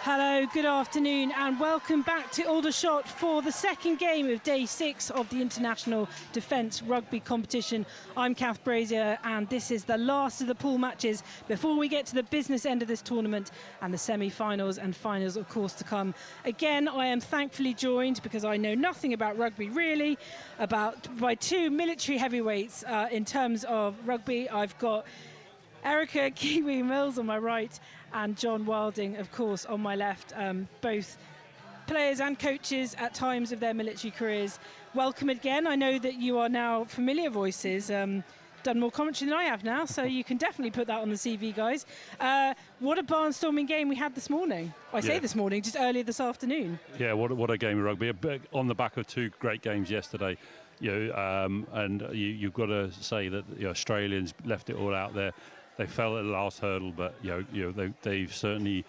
Hello, good afternoon and welcome back to Aldershot for the second game of day 6 of the International Defence Rugby competition. I'm Kath Brazier and this is the last of the pool matches before we get to the business end of this tournament and the semi-finals and finals of course to come. Again, I am thankfully joined, because I know nothing about rugby really, by two military heavyweights in terms of rugby. I've got Erica Kiwi Mills on my right and John Wilding, of course, on my left, both players and coaches at times of their military careers. Welcome again. I know that you are now familiar voices, done more commentary than I have now, so you can definitely put that on the CV, guys. What a barnstorming game we had this morning. I say this morning, just earlier this afternoon. Yeah, what a game of rugby. On the back of two great games yesterday. And you've got to say that the Australians left it all out there. They fell at the last hurdle, but they've certainly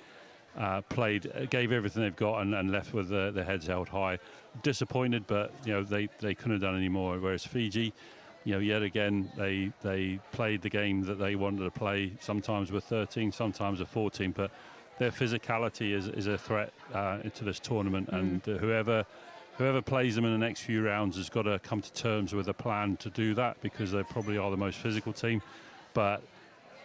gave everything they've got and left with their heads held high. Disappointed, but they couldn't have done any more. Whereas Fiji, yet again they played the game that they wanted to play. Sometimes with 13, sometimes with 14, but their physicality is a threat into this tournament, and whoever plays them in the next few rounds has got to come to terms with a plan to do that, because they probably are the most physical team. But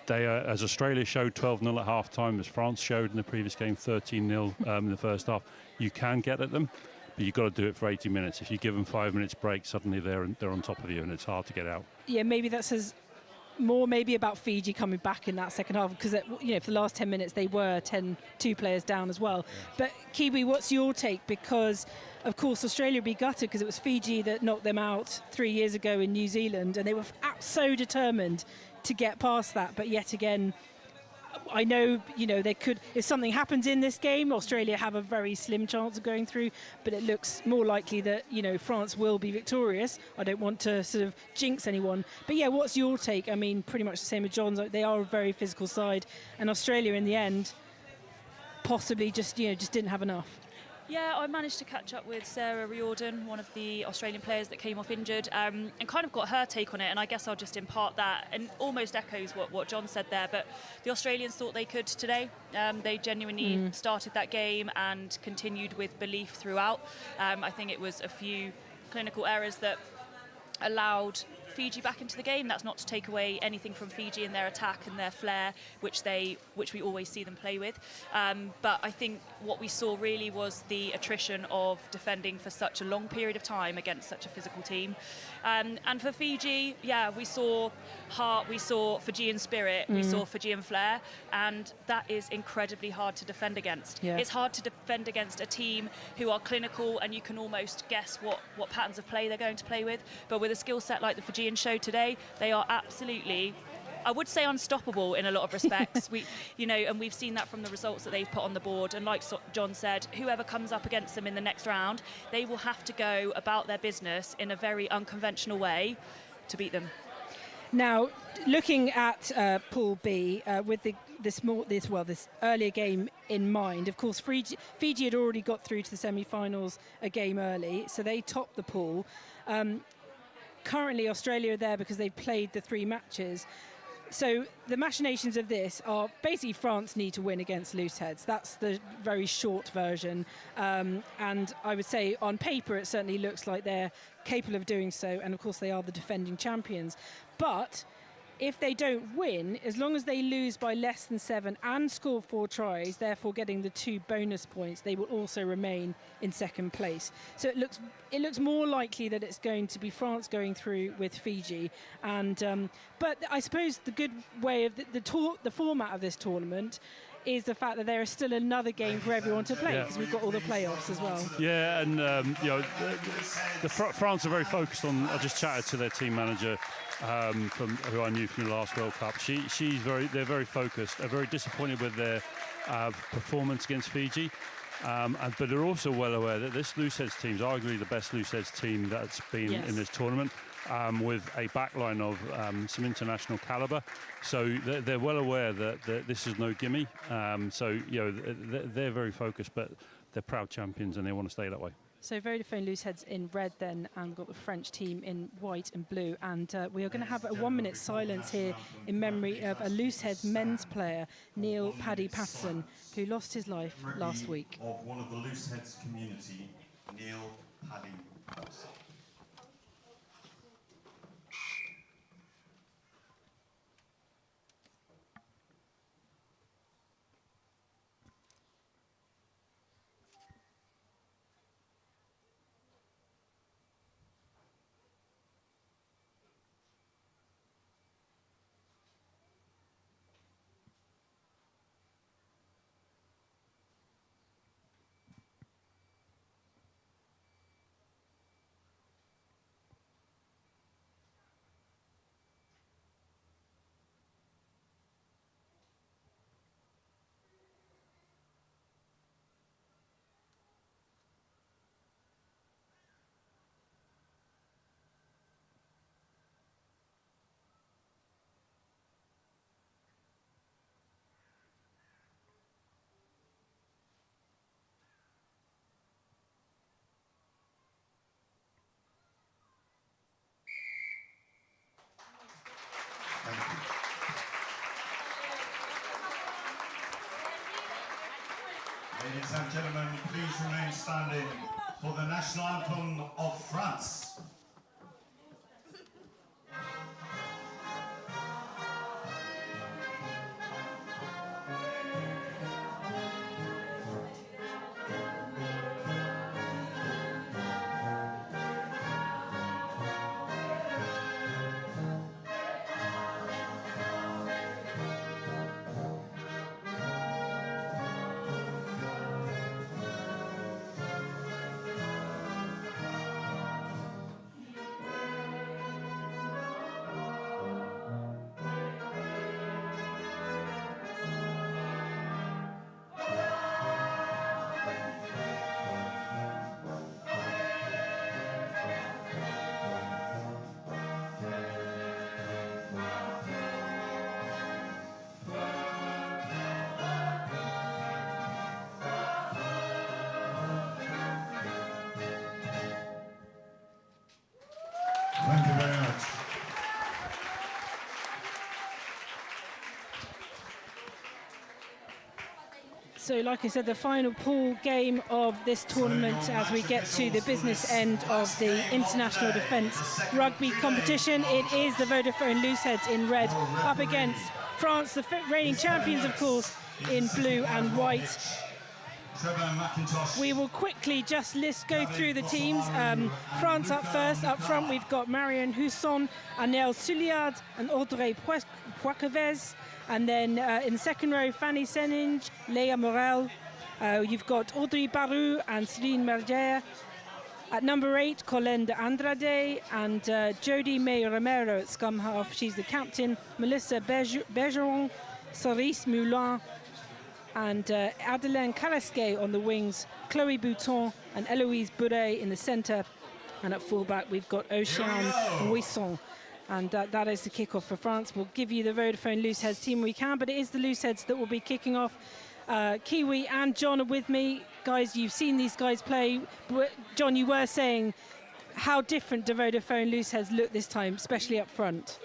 they are, as Australia showed 12-0 at half-time, as France showed in the previous game 13-0 in the first half, you can get at them, but you've got to do it for 80 minutes. If you give them 5 minutes break, suddenly they're on top of you and it's hard to get out. Yeah, maybe that says more maybe about Fiji coming back in that second half, because for the last 10 minutes they were 2 players down as well. But Kiwi, what's your take? Because of course Australia would be gutted because it was Fiji that knocked them out 3 years ago in New Zealand, and they were so determined to get past that. But yet again, I know they could, if something happens in this game, Australia have a very slim chance of going through, but it looks more likely that France will be victorious. I don't want to sort of jinx anyone, but yeah, what's your take? I mean, pretty much the same as John's. They are a very physical side, and Australia in the end possibly just didn't have enough. Yeah, I managed to catch up with Sarah Riordan, one of the Australian players that came off injured, and kind of got her take on it, and I guess I'll just impart that, and almost echoes what John said there. But the Australians thought they could today. They genuinely started that game and continued with belief throughout. I think it was a few clinical errors that allowed Fiji back into the game. That's not to take away anything from Fiji and their attack and their flair, which we always see them play with. But I think what we saw really was the attrition of defending for such a long period of time against such a physical team. And for Fiji, we saw heart, we saw Fijian spirit, we saw Fijian flair, and that is incredibly hard to defend against. Yeah. It's hard to defend against a team who are clinical and you can almost guess what patterns of play they're going to play with. But with a skill set like the Fijian show today, they are absolutely I would say unstoppable in a lot of respects. And we've seen that from the results that they've put on the board. And like John said, whoever comes up against them in the next round, they will have to go about their business in a very unconventional way to beat them. Now, looking at Pool B with this earlier game in mind, of course, Fiji had already got through to the semi-finals a game early, so they topped the pool. Currently, Australia are there because they've played the 3 matches. So the machinations of this are basically France need to win against LooseHeadz. That's the very short version. And I would say on paper it certainly looks like they're capable of doing so. And of course they are the defending champions. But if they don't win, as long as they lose by less than 7 and score 4 tries, therefore getting the 2 bonus points, they will also remain in second place. So it looks more likely that it's going to be France going through with Fiji. And but I suppose the good way of the format of this tournament is the fact that there is still another game for everyone to play, because we've got all the playoffs as well. Yeah, and France are very focused on. I just chatted to their team manager, who I knew from the last World Cup. They're very focused. They're very disappointed with their performance against Fiji, but they're also well aware that this LooseHeadz team is arguably the best LooseHeadz team that's been in this tournament. With a backline of some international calibre, so they're well aware that this is no gimme. They're very focused, but they're proud champions and they want to stay that way. So Vodafone LooseHeadz in red then, and we've got the French team in white and blue, and we are going to have a 1-minute silence here in memory of a LooseHeadz men's player, Neil Paddy Patterson, who lost his life last week. Of one of the LooseHeadz community, Neil Paddy Patterson. Ladies and gentlemen, please remain standing for the national anthem of France. Thank you very much. So, like I said, the final pool game of this tournament as we get to the business end of the International Defence Rugby competition. It is the Vodafone LooseHeadz in red up against France, the reigning champions, of course, in blue and white. We will quickly just go through the teams. France up first. Up front, we've got Marion Husson, Anel Souliard, and Audrey Poiquevez. And then in the second row, Fanny Seninge, Léa Morel. You've got Audrey Barou and Céline Mergier. At number 8, Colin de Andrade, and Jodie May Romero at scrum half. She's the captain. Melissa Bergeron, Cerise Moulin, and Adelaine Carrasquet on the wings. Chloe Bouton and Eloise Bouret in the centre. And at fullback, we've got Oceane Moisson. And that is the kickoff for France. We'll give you the Vodafone LooseHeadz team we can, but it is the LooseHeadz that will be kicking off. Kiwi and John are with me. Guys, you've seen these guys play. John, you were saying how different do Vodafone LooseHeadz look this time, especially up front?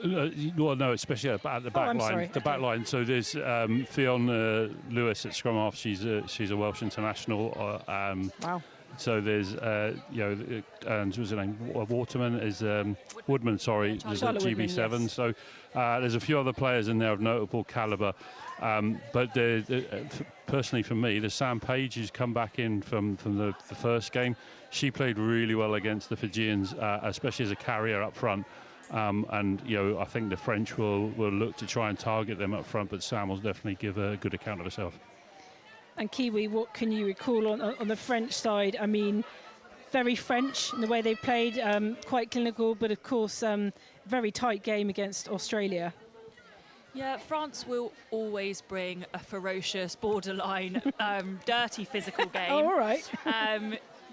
Well, no, especially at the back line. The back line. So there's Fionn Lewis at scrum half. She's a Welsh international. Wow. So there's, and what's her name? Waterman is Woodman. Sorry, there's a GB7. Woodman, yes. So there's a few other players in there of notable calibre. But personally, for me, the Sam Page who's come back in from the first game. She played really well against the Fijians, especially as a carrier up front. And I think the French will look to try and target them up front. But Sam will definitely give a good account of herself. And Kiwi, what can you recall on the French side? I mean, very French in the way they played, quite clinical, but of course, very tight game against Australia. Yeah, France will always bring a ferocious, borderline, dirty physical game. Oh, all right.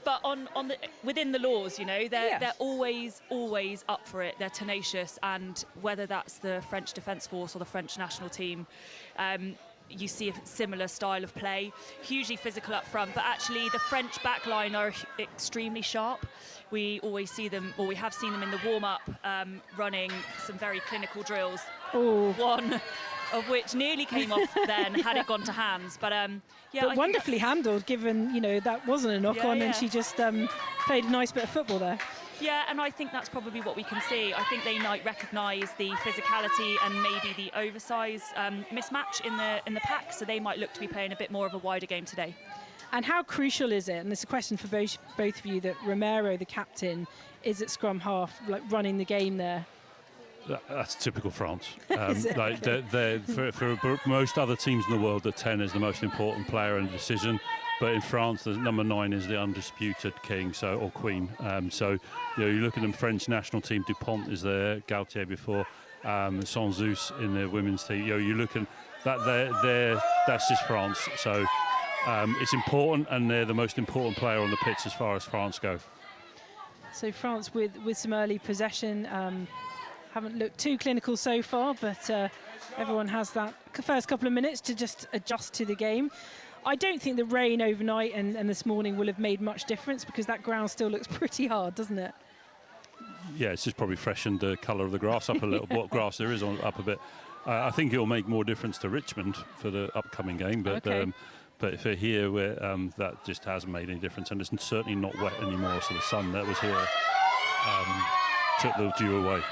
But within the laws, they're always up for it. They're tenacious, and whether that's the French Defence Force or the French national team, you see a similar style of play, hugely physical up front, but actually the French backline are extremely sharp. We always see them, or we have seen them in the warm-up, running some very clinical drills. Ooh. One of which nearly came off then, had it gone to hands. But but wonderfully handled, given that wasn't a knock-on, and she just played a nice bit of football there. Yeah, and I think that's probably what we can see. I think they might recognise the physicality and maybe the oversize mismatch in the pack, so they might look to be playing a bit more of a wider game today. And how crucial is it, and it's a question for both of you, that Romero, the captain, is at scrum half, running the game there? That's typical France. Like for most other teams in the world, the 10 is the most important player in the decision. But in France, the number 9 is the undisputed king, or queen. So you look at the French national team. Dupont is there, Gaultier before, Sanzus in the women's team. You look at that. That's just France. So it's important, and they're the most important player on the pitch as far as France go. So France with some early possession. Haven't looked too clinical so far, but everyone has that first couple of minutes to just adjust to the game. I don't think the rain overnight and this morning will have made much difference, because that ground still looks pretty hard, doesn't it? Yeah, it's just probably freshened the colour of the grass up a little. What grass there is up a bit. I think it will make more difference to Richmond for the upcoming game, but okay. But for here, where that just hasn't made any difference, and it's certainly not wet anymore. So the sun that was here took the dew away.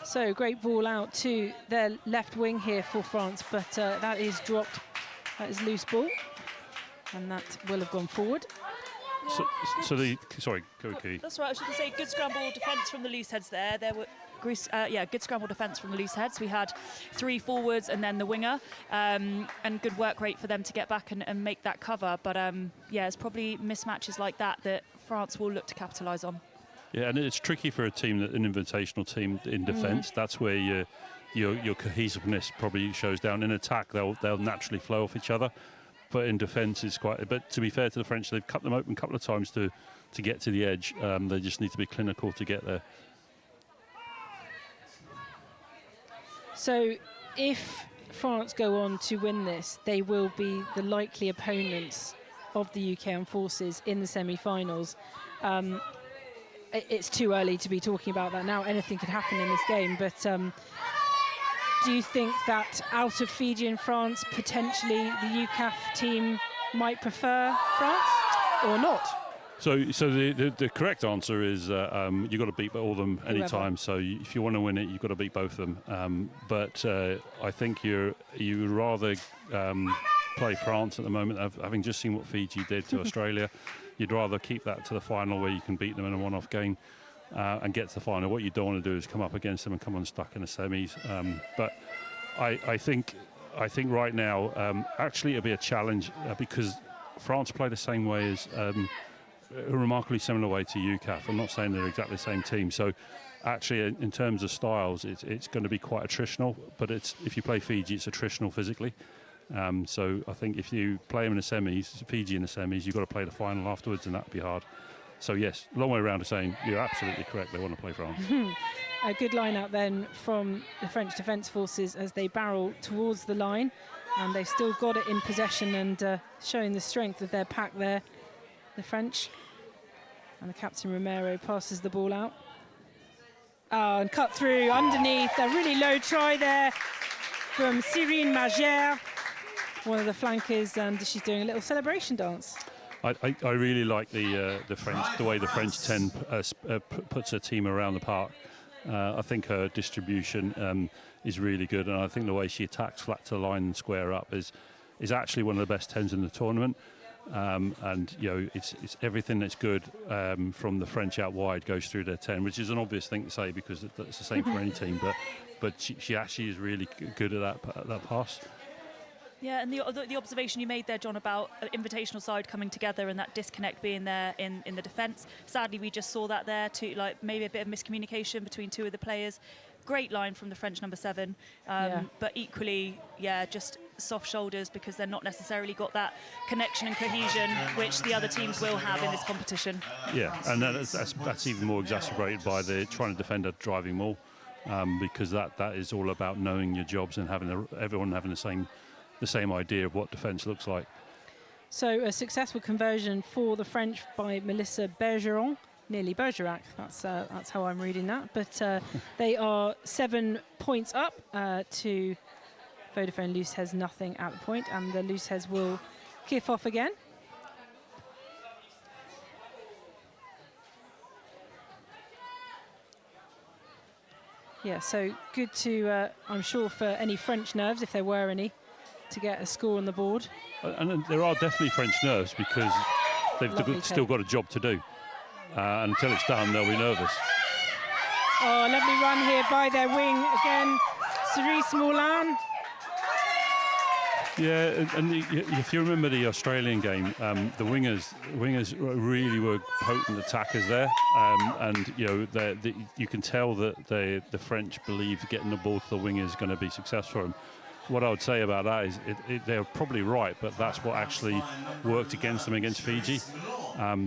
So great ball out to their left wing here for France, but that is dropped. That is loose ball, and that will have gone forward. Sorry, go Key. That's right. I was going to say good scramble defence from the LooseHeadz there. There were good scramble defence from the LooseHeadz. We had 3 forwards and then the winger, and good work rate for them to get back and make that cover. But it's probably mismatches like that France will look to capitalise on. Yeah, and it's tricky for a team, an invitational team in defence. That's where your cohesiveness probably shows down. In attack, they'll naturally flow off each other, but in defence, it's quite. But to be fair to the French, they've cut them open a couple of times to get to the edge. They just need to be clinical to get there. So, if France go on to win this, they will be the likely opponents of the UK Armed Forces in the semi-finals. It's too early to be talking about that now. Anything could happen in this game, but do you think that out of Fiji and France, potentially the UCAF team might prefer France or not? So the correct answer is you've got to beat all of them anytime. So if you want to win it, you've got to beat both of them. But I think you would rather play France at the moment, having just seen what Fiji did to Australia. You'd rather keep that to the final, where you can beat them in a one-off game and get to the final. What you don't want to do is come up against them and come unstuck in the semis. But I think right now, actually, it'll be a challenge because France play the same way as a remarkably similar way to UCAF. I'm not saying they're exactly the same team. So actually, in terms of styles, it's going to be quite attritional. But if you play Fiji, it's attritional physically. So I think if you play them in the semis, Fiji in the semis, you've got to play the final afterwards, and that'd be hard. So yes, long way around to saying you're absolutely correct. They want to play France. A good line out then from the French Defence Forces as they barrel towards the line, and they've still got it in possession and showing the strength of their pack there, the French. And the captain Romero passes the ball out. Oh, and cut through underneath. A really low try there from Cyrine Magère, one of the flankers, and she's doing a little celebration dance. I really like the French, the way the French 10 puts her team around the park. I think her distribution is really good, and I think the way she attacks flat to the line and square up is actually one of the best 10s in the tournament. And you know, it's everything that's good from the French out wide goes through their 10, which is an obvious thing to say because it's the same for any team. But she actually is really good at that pass. Yeah, and the observation you made there, John, about an invitational side coming together and that disconnect being there in the defence. Sadly, we just saw that there too, like maybe a bit of miscommunication between two of the players. Great line from the French number 7, but equally, just soft shoulders because they're not necessarily got that connection and cohesion which the other teams will have in this competition. Yeah, and that's even more exacerbated by the trying to defend a driving maul, because that is all about knowing your jobs and having everyone having the same idea of what defence looks like. So a successful conversion for the French by Melissa Bergeron. Nearly Bergerac, that's how I'm reading that. But they are 7 points up to Vodafone LooseHeadz nothing at the point, and the LooseHeadz will kick off again. Yeah, so good to, I'm sure, for any French nerves, if there were any, to get a score on the board. And there are definitely French nerves because they've still got a job to do. Until it's done, they'll be nervous. Oh, lovely run here by their wing again, Cerise Moulin. Yeah, and if you remember the Australian game, the wingers really were potent attackers there, and you know you can tell that the French believe getting the ball to the wingers is going to be successful for them. What I would say about that is they're probably right, but that's what actually worked against them against Fiji.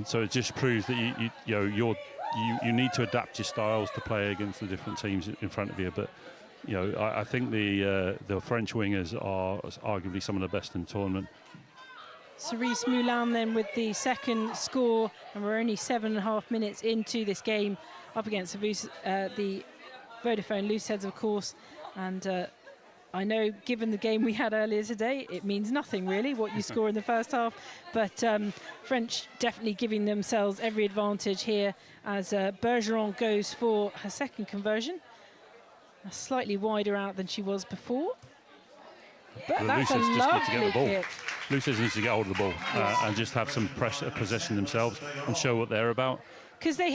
So it just proves that you need to adapt your styles to play against the different teams in front of you. But you know, I think the French wingers are arguably some of the best in the tournament. Cerise Moulin then with the second score, and we're only 7.5 minutes into this game up against the Vodafone LooseHeadz, of course, and. I know, given the game we had earlier today, it means nothing really what you score in the first half, but French definitely giving themselves every advantage here as Bergeron goes for her second conversion. A slightly wider out than she was before. But well, that's a lovely kick. LooseHeadz needs to get hold of the ball and just have some pressure, possession themselves and show what they're about. Because they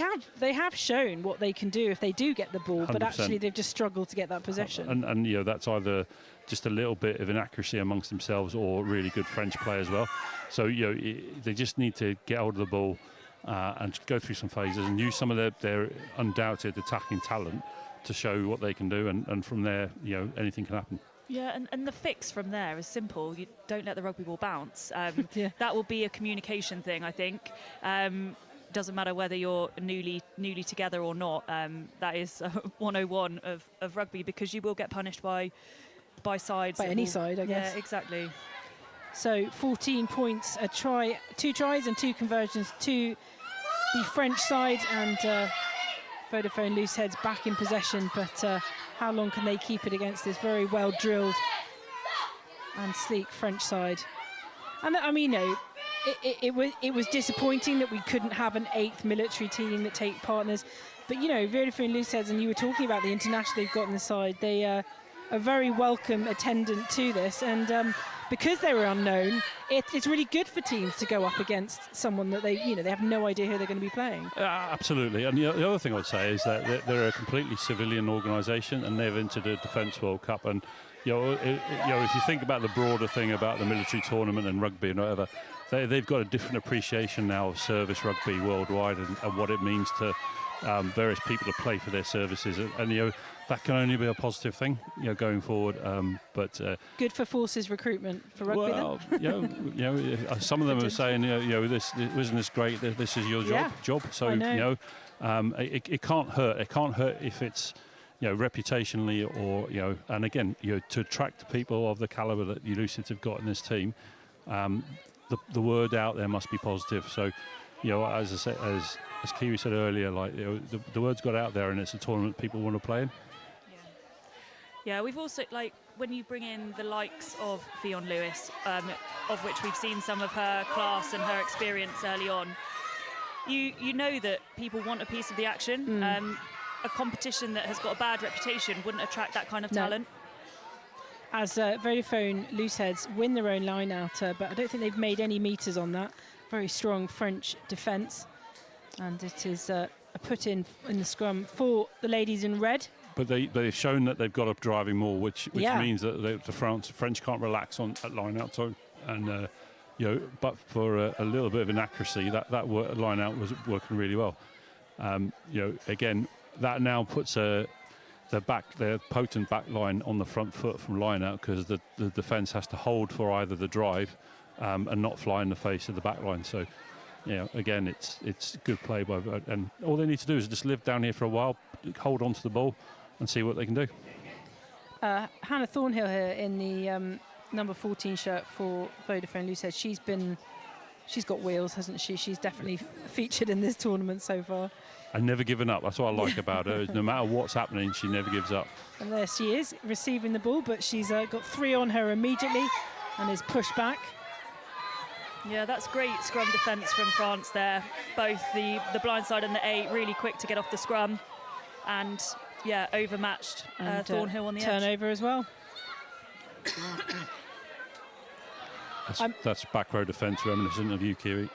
have shown what they can do if they do get the ball, 100%. But actually they've just struggled to get that possession. And you know, that's either just a little bit of inaccuracy amongst themselves or really good French play as well. So you know, they just need to get hold of the ball and go through some phases and use some of their undoubted attacking talent to show what they can do, and from there, you know, anything can happen. Yeah, and the fix from there is simple. You don't let the rugby ball bounce. That will be a communication thing, I think. Doesn't matter whether you're newly together or not. That is 101 of rugby, because you will get punished by sides. By any side, I guess. Yeah, exactly. So 14 points, a try, 2 tries and 2 conversions to the French side, and Vodafone LooseHeadz back in possession. But how long can they keep it against this very well drilled and sleek French side? And I mean, no. It was disappointing that we couldn't have an 8th military team that take partners, but you know, Vodafone LooseHeadz, and you were talking about the international they've got on the side, they are a very welcome attendant to this, and because they were unknown, it's really good for teams to go up against someone that they have no idea who they're going to be playing. Absolutely, and the other thing I'd say is that they're a completely civilian organisation, and they've entered a Defence World Cup, and if you think about the broader thing about the military tournament and rugby and whatever, they've got a different appreciation now of service rugby worldwide and what it means to various people to play for their services, and you know, that can only be a positive thing, you know, going forward. But good for forces recruitment for rugby. Well, you know, some of them are saying, you know, this isn't this great. This is your job. So you know, it can't hurt. It can't hurt if it's, you know, reputationally or, you know, and again, you know, to attract people of the calibre that you LooseHeadz have got in this team, the word out there must be positive. So, you know, as I said, as Kiwi said earlier, like, you know, the word's got out there, and it's a tournament people want to play in. Yeah, we've also, like, when you bring in the likes of Fionn Lewis, of which we've seen some of her class and her experience early on, you know that people want a piece of the action. A competition that has got a bad reputation wouldn't attract that kind of talent. As Vodafone LooseHeadz win their own line-outer, but I don't think they've made any meters on that. Very strong French defence. And it is a put in the scrum for the ladies in red. But they've shown that they've got up driving more, which means that the French can't relax at line-out. So, and you know, but for a little bit of inaccuracy, that line-out was working really well. You know, again, that now puts their potent back line on the front foot from line-out, because the defence has to hold for either the drive and not fly in the face of the back line. So, you know, again, it's good play by, and all they need to do is just live down here for a while, hold on to the ball, and see what they can do. Hannah Thornhill here in the number 14 shirt for Vodafone LooseHeadz. She's got wheels, hasn't she? She's definitely featured in this tournament so far. And never given up. That's what I like about her. Is no matter what's happening, she never gives up. And there she is, receiving the ball, but she's got 3 on her immediately and is pushed back. Yeah, that's great scrum defence from France there. Both the blind side and the 8 really quick to get off the scrum, and yeah, overmatched Thornhill on the turnover edge. as well. That's back row defence reminiscent of you, Kiwi.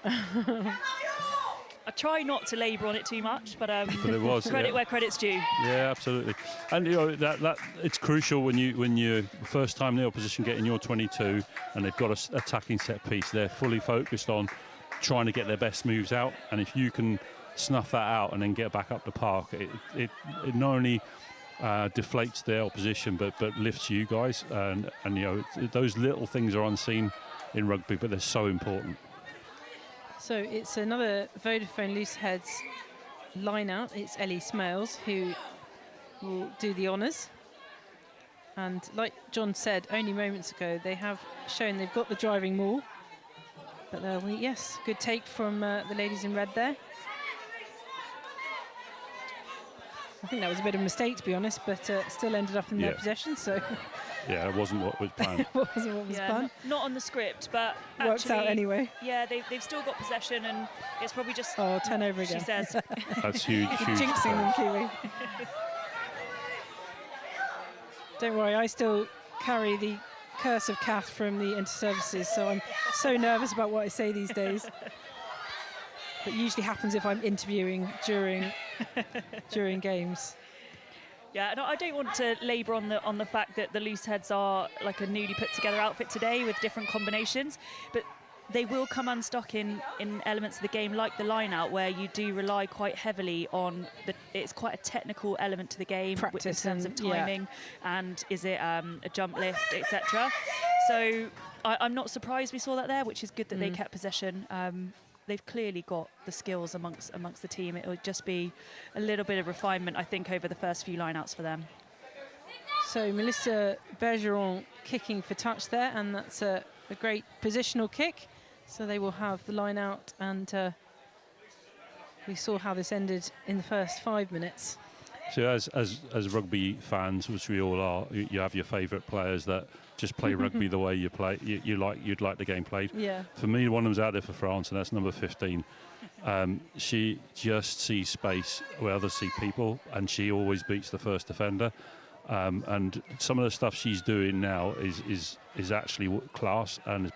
I try not to labour on it too much, but it was credit where credit's due. Yeah, absolutely. And you know that it's crucial when you first time the opposition get in your 22 and they've got a attacking set piece. They're fully focused on trying to get their best moves out, and if you can snuff that out and then get back up the park, it not only deflates their opposition but lifts you guys, and you know, those little things are unseen in rugby, but they're so important. So it's another Vodafone LooseHeadz line out. It's Ellie Smales who will do the honours. And like John said only moments ago, they have shown they've got the driving more. But yes, good take from the ladies in red there. I think that was a bit of a mistake, to be honest, but still ended up in their possession. So yeah, it wasn't what was planned. It wasn't what was planned. Not on the script, but works actually, out anyway. Yeah, they've still got possession, and it's probably just turnover again. She says. That's huge. Jinxing them, Kiwi. Don't worry, I still carry the curse of Kath from the inter-services, so I'm so nervous about what I say these days. But usually happens if I'm interviewing during games. Yeah, no, I don't want to labour on the fact that the LooseHeadz are like a newly put together outfit today with different combinations, but they will come unstuck in elements of the game like the line out, where you do rely quite heavily on it's quite a technical element to the game. Practice in terms of timing, and is it a jump lift, etc. So I'm not surprised we saw that there, which is good that they kept possession. They've clearly got the skills amongst the team. It would just be a little bit of refinement, I think, over the first few lineouts for them. So Melissa Bergeron kicking for touch there, and that's a great positional kick. So they will have the line out, and we saw how this ended in the first 5 minutes. So as rugby fans, which we all are, you have your favourite players that just play rugby the way you play. You'd like the game played. Yeah. For me, one of them's out there for France, and that's number 15. She just sees space where others see people, and she always beats the first defender. And some of the stuff she's doing now is actually class, and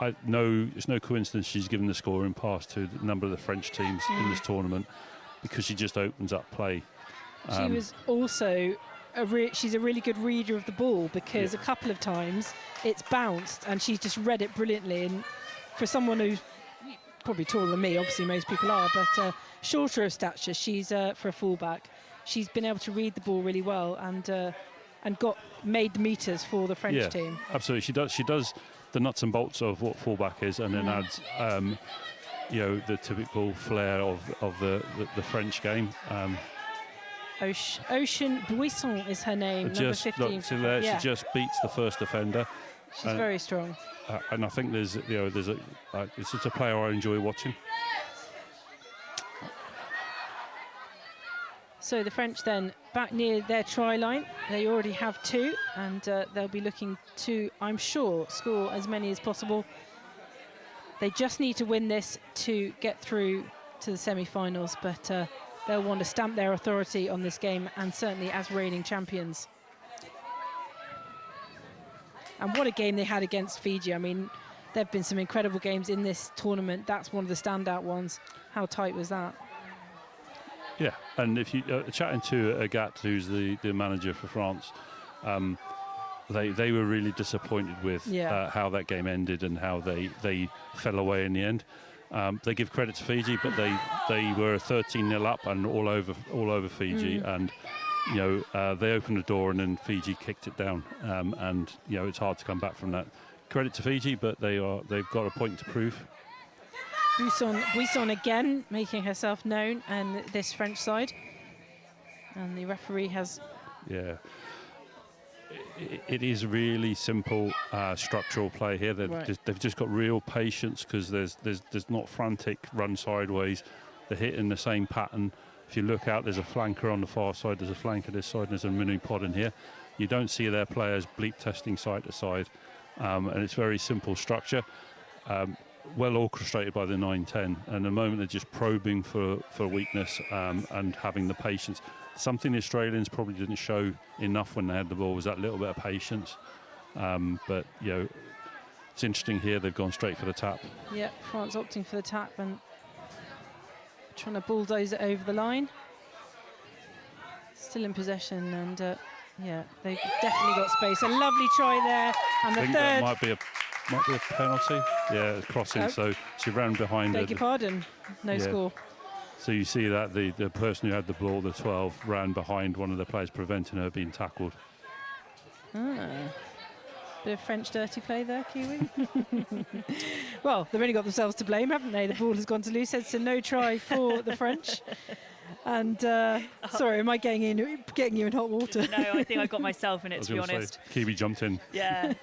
I know it's no coincidence she's given the scoring pass to a number of the French teams in this tournament, because she just opens up play. She was also she's a really good reader of the ball, because a couple of times it's bounced and she's just read it brilliantly and for someone who's probably taller than me, obviously most people are, but shorter of stature, she's for a fullback. She's been able to read the ball really well and made the meters for the French team. Absolutely, she does the nuts and bolts of what fullback is, and then adds the typical flair of the French game. Ocean Buisson is her name, number 15. She just beats the first defender. She's very strong. And I think it's just a player I enjoy watching. So the French then back near their try line. They already have 2, and they'll be looking to, I'm sure, score as many as possible. They just need to win this to get through to the semi-finals, but they'll want to stamp their authority on this game, and certainly as reigning champions. And what a game they had against Fiji. I mean, there have been some incredible games in this tournament. That's one of the standout ones. How tight was that? Yeah, and if you chatting to Agathe, who's the manager for France, they were really disappointed with how that game ended and how they fell away in the end. They give credit to Fiji, but they were 13-0 up and all over Fiji, and they opened the door and then Fiji kicked it down, and it's hard to come back from that. Credit to Fiji, but they've got a point to prove. Buisson again making herself known on this French side, and the referee has. Yeah, it is really simple structural play here. They've just got real patience, because there's not frantic run sideways. They're hitting the same pattern. If you look out, there's a flanker on the far side, there's a flanker this side, and there's a mini pod in here. You don't see their players bleep testing side to side, and it's very simple structure. Well orchestrated by the 9-10, and the moment they're just probing for weakness and having the patience. Something the Australians probably didn't show enough when they had the ball was that little bit of patience. But it's interesting here, they've gone straight for the tap. Yeah, France opting for the tap and trying to bulldoze it over the line. Still in possession, and they've definitely got space. A lovely try there, and I think third. That might be a penalty. Yeah, crossing. So she ran behind. Beg your pardon. No score. So you see that the person who had the ball, the 12, ran behind one of the players, preventing her being tackled. Bit of French dirty play there, Kiwi. Well, they've only got themselves to blame, haven't they? The ball has gone to LooseHeadz, so no try for the French. And sorry, am I getting you in hot water? No, I think I got myself in it, to be honest. Kiwi jumped in. Yeah.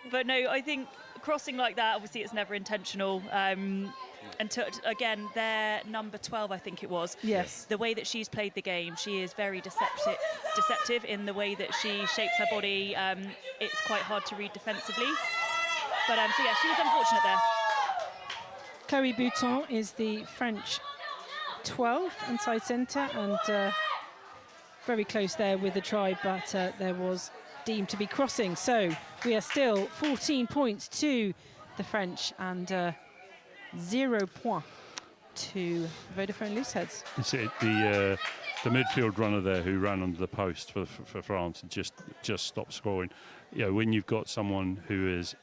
But no, I think crossing like that, obviously it's never intentional. And again, their number 12, I think it was. Yes. The way that she's played the game, she is very deceptive in the way that she shapes her body. It's quite hard to read defensively. But so yeah, she was unfortunate there. Chloé Bouton is the French 12 inside centre, and very close there with the try, but there was deemed to be crossing. So we are still 14 points to the French and 0 points to Vodafone LooseHeadz. The midfield runner there who ran under the post for France and just stopped scoring. When you've got someone who is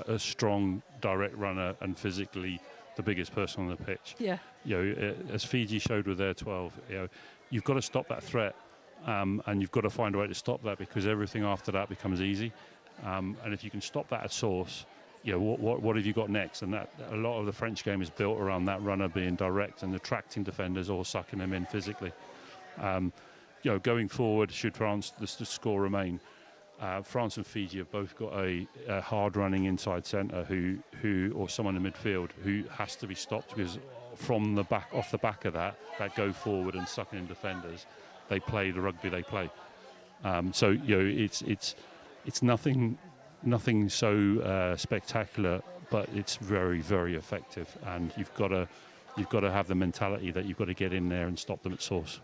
a strong direct runner and physically the biggest person on the pitch, as Fiji showed with their 12, you've got to stop that threat. And you've got to find a way to stop that, because everything after that becomes easy. And if you can stop that at source, what have you got next? And that a lot of the French game is built around that runner being direct and attracting defenders or sucking them in physically. Going forward, should France the score remain, France and Fiji have both got a hard-running inside centre who or someone in midfield who has to be stopped, because from the back, off the back of that go forward and sucking in defenders. They play the rugby they play, so it's nothing so spectacular, but it's very, very effective. And you've got to have the mentality that you've got to get in there and stop them at source.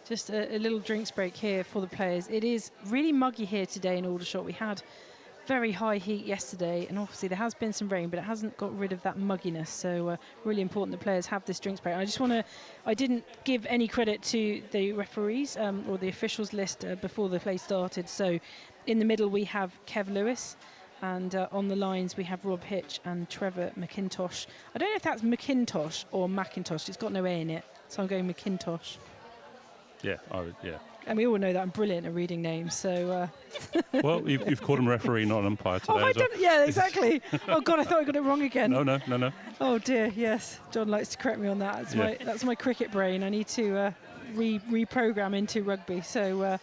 Just a little drinks break here for the players. It is really muggy here today in Aldershot. We had very high heat yesterday, and obviously there has been some rain, but it hasn't got rid of that mugginess. So really important the players have this drinks break. I didn't give any credit to the referees or the officials list before the play started. So in the middle we have Kev Lewis, And on the lines, we have Rob Hitch and Trevor McIntosh. I don't know if that's McIntosh or Macintosh. It's got no A in it, so I'm going McIntosh. Yeah, I would, yeah. And we all know that I'm brilliant at reading names, so... Well, you've called him referee, not an umpire today. Oh, I as well. done? Yeah, exactly. Oh, God, I thought I got it wrong again. No. Oh, dear, yes. John likes to correct me on that. That's my cricket brain. I need to reprogram into rugby. So,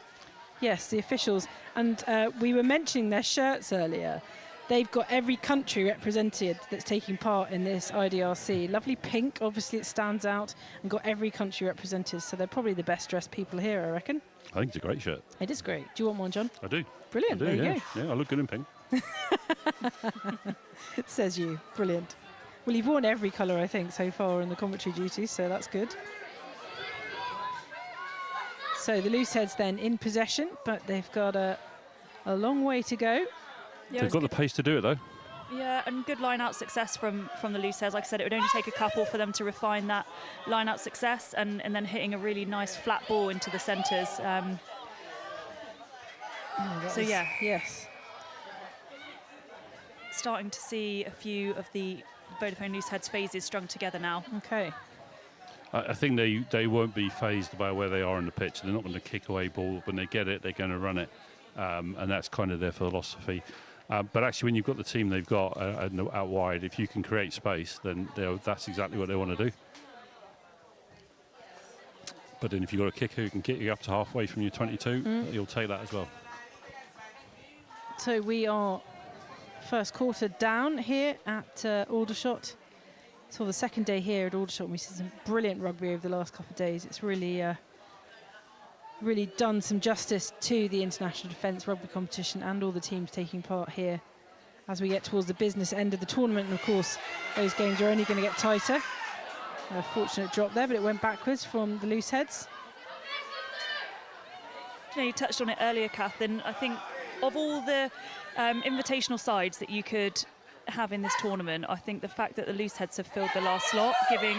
yes, the officials. And we were mentioning their shirts earlier. They've got every country represented that's taking part in this IDRC. Lovely pink, obviously it stands out, and got every country represented. So they're probably the best dressed people here, I reckon. I think it's a great shirt. It is great. Do you want one, John? I do. Brilliant. I do, there you go. Yeah, I look good in pink. It says you. Brilliant. Well, you've worn every colour, I think, so far in the commentary duties, so that's good. So the Looseheads then in possession, but they've got a long way to go. Yeah, They've got the pace to do it, though. Yeah, and good line-out success from the Looseheads. Like I said, it would only take a couple for them to refine that line-out success, and then hitting a really nice flat ball into the centres. So yeah, yes. Starting to see a few of the Vodafone Looseheads phases strung together now. Okay. I think they won't be phased by where they are on the pitch. They're not going to kick away ball. When they get it, they're going to run it. And that's kind of their philosophy. But actually, when you've got the team they've got out wide, if you can create space, then that's exactly what they want to do. But then if you've got a kicker who can kick you up to halfway from your 22, you'll take that as well. So we are first quarter down here at Aldershot. So the second day here at Aldershot, we've seen some brilliant rugby over the last couple of days. It's really done some justice to the international defence rugby competition and all the teams taking part here as we get towards the business end of the tournament. And of course, those games are only going to get tighter. A fortunate drop there, but it went backwards from the Looseheads. You touched on it earlier, Kath, and I think of all the invitational sides that you could have in this tournament, I think the fact that the Looseheads have filled the last slot, giving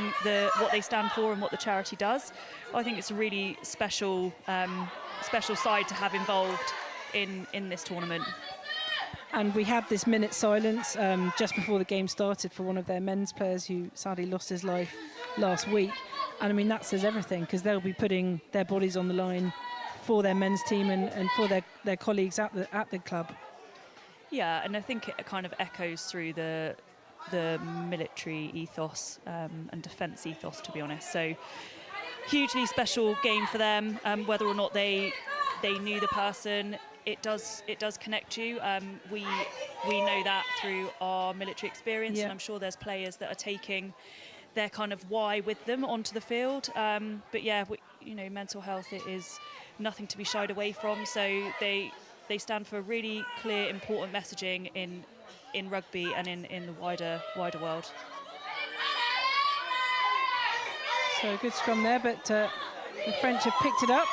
what they stand for and what the charity does, I think it's a really special side to have involved in this tournament. And we had this minute silence just before the game started for one of their men's players who sadly lost his life last week. And I mean, that says everything, because they'll be putting their bodies on the line for their men's team and for their colleagues at the club. Yeah, and I think it kind of echoes through the military ethos and defence ethos, to be honest. So hugely special game for them. Whether or not they knew the person, it does connect you. We know that through our military experience, and I'm sure there's players that are taking their kind of why with them onto the field. But yeah, mental health, it is nothing to be shied away from. So they stand for really clear, important messaging in rugby and in the wider world. So a good scrum there, but the French have picked it up.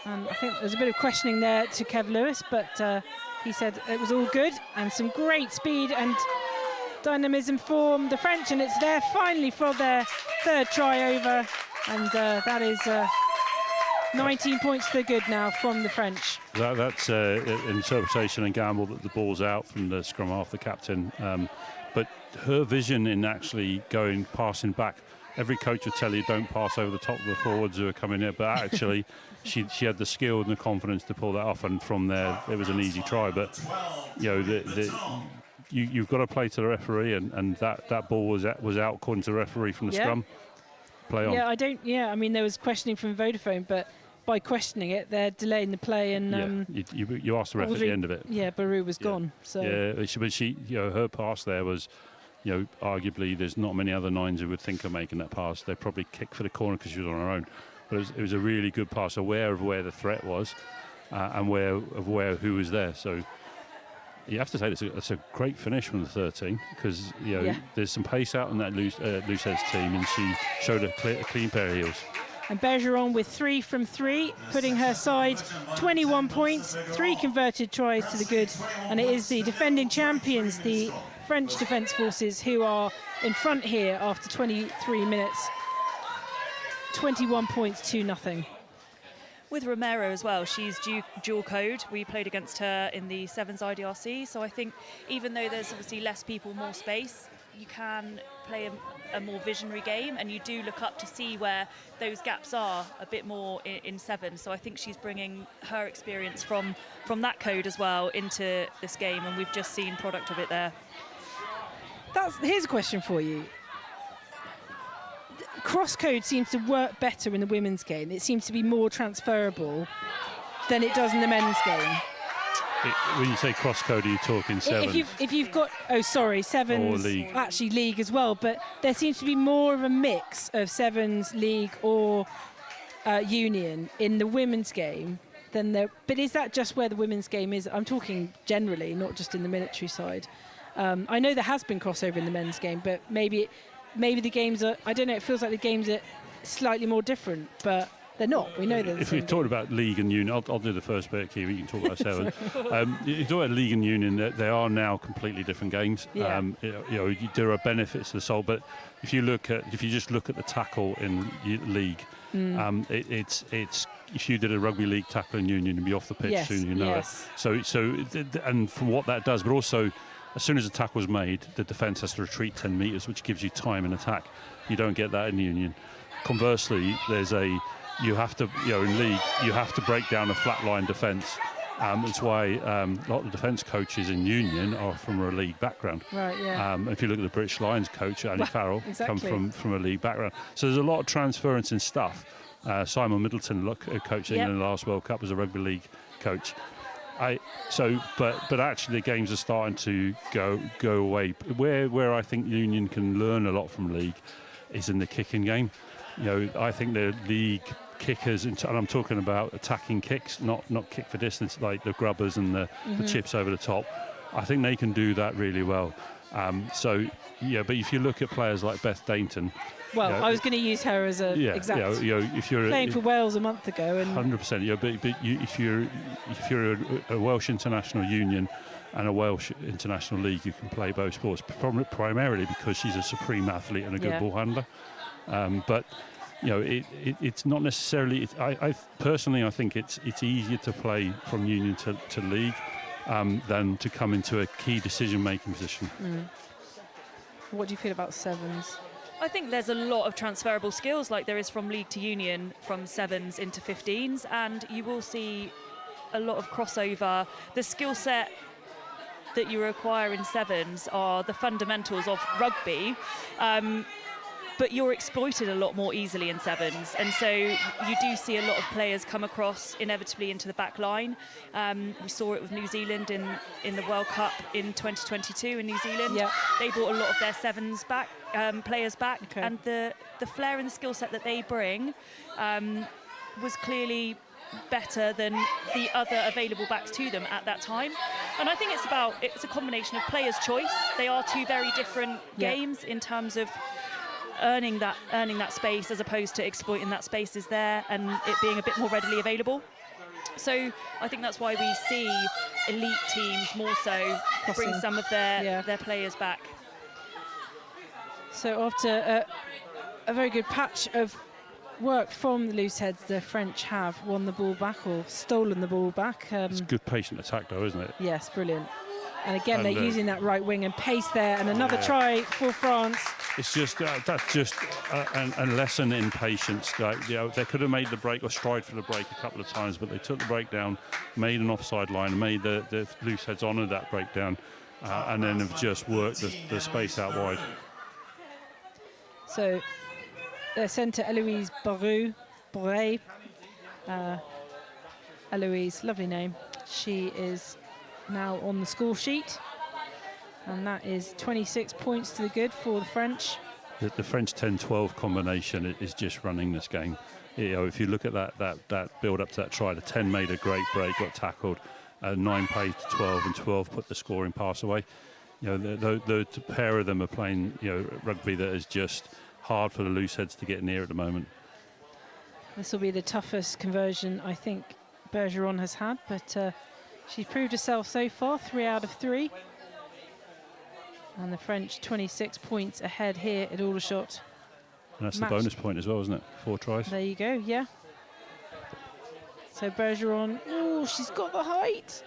And I think there's a bit of questioning there to Kev Lewis, but he said it was all good, and some great speed and dynamism from the French, and it's there finally for their third try over, and that is 19 points to the good now from the French. That's interpretation and gamble that the ball's out from the scrum half, the captain. But her vision in actually passing back, every coach would tell you don't pass over the top of the forwards who are coming in, but actually she had the skill and the confidence to pull that off, and from there it was an easy try. But you've got to play to the referee, and that ball was out according to the referee from the scrum. Play on. Yeah, I mean, there was questioning from Vodafone, but by questioning it, they're delaying the play, and you asked the ref at the end of it. Yeah, Baru was gone. So but she, her pass there was, arguably there's not many other nines who would think of making that pass. They probably kicked for the corner because she was on her own. But it was a really good pass, aware of where the threat was, and who was there. So you have to say it's a great finish from the 13, because there's some pace out on that Looseheads team, and she showed a clean pair of heels. And Bergeron with 3 from 3, putting her side 21 points, 3 converted tries to the good. And it is the defending champions, the French Defence Forces, who are in front here after 23 minutes. 21 points to nothing. with Romero as well, she's dual code. We played against her in the Sevens IDRC, so I think even though there's obviously less people, more space, you can play a more visionary game, and you do look up to see where those gaps are a bit more in Sevens. So I think she's bringing her experience from that code as well into this game, and we've just seen product of it there. Here's a question for you. Cross code seems to work better in the women's game. It seems to be more transferable than it does in the men's game. When you say cross code, are you talking sevens? If you've got, sevens, or league. Actually league as well, but there seems to be more of a mix of sevens, league or union in the women's game than there. But is that just where the women's game is? I'm talking generally, not just in the military side. I know there has been crossover in the men's game, but maybe the games are, I don't know, it feels like the games are slightly more different, but they're not. We know they're the If same we're talking about league and union, I'll do the first bit, Kiwi, you can talk about seven. You talk about league and union, they are now completely different games. Yeah. There are benefits to the soul, but if you just look at the tackle in league, it's if you did a rugby league tackle in union, you'd be off the pitch soon, you know it. So and from what that does, but also as soon as the tackle's made, the defence has to retreat 10 metres, which gives you time in attack. You don't get that in union. Conversely, you have to, in league, you have to break down a flat line defence. That's why a lot of the defence coaches in union are from a league background. Right, yeah. If you look at the British Lions coach, Andy Farrell, exactly. comes from a league background. So there's a lot of transference in stuff. Simon Middleton, coached England in the last World Cup as a rugby league coach. But actually the games are starting to go away. Where I think union can learn a lot from league is in the kicking game. I think the league kickers, and I'm talking about attacking kicks, not kick for distance like the grubbers and the chips over the top. I think they can do that really well. But if you look at players like Beth Dainton. Well, I was going to use her as a example. If you're playing for Wales a month ago, and 100%. If you're a Welsh international union and a Welsh international league, you can play both sports. Primarily because she's a supreme athlete and a good ball handler. But it's not necessarily. I personally, I think it's easier to play from union to league than to come into a key decision-making position. What do you feel about sevens? I think there's a lot of transferable skills like there is from league to union, from sevens into 15s, and you will see a lot of crossover. The skill set that you require in sevens are the fundamentals of rugby, but you're exploited a lot more easily in sevens, and so you do see a lot of players come across inevitably into the back line. We saw it with New Zealand in the World Cup in 2022 in New Zealand. Yep. They brought a lot of their sevens back, players back, and the flair and the skill set that they bring was clearly better than the other available backs to them at that time. And I think it's a combination of players' choice. They are two very different games in terms of earning that space as opposed to exploiting that space is there and it being a bit more readily available. So I think that's why we see elite teams more so bring some of their players back. So after a very good patch of work from the Looseheads, the French have won the ball back or stolen the ball back. It's a good patient attack though, isn't it? Yes, brilliant. And again, they're using that right wing and pace there, and another try for France. It's just that's just a lesson in patience. They could have made the break or stride for the break a couple of times, but they took the break down, made an offside line, and made the Looseheads honour that breakdown, and then have just worked the space out wide. So their centre, Eloise Boré. Eloise, lovely name. She is now on the score sheet, and that is 26 points to the good for the French. The French 10-12 combination is just running this game. If you look at that build up to that try, the 10 made a great break, got tackled, 9 played to 12, and 12 put the scoring pass away. The pair of them are playing rugby that is just hard for the Looseheads to get near at the moment. This will be the toughest conversion I think Bergeron has had, but she's proved herself so far, 3 out of 3. And the French 26 points ahead here at Aldershot. And that's the bonus point as well, isn't it? 4 tries. There you go, yeah. So Bergeron, oh, she's got the height.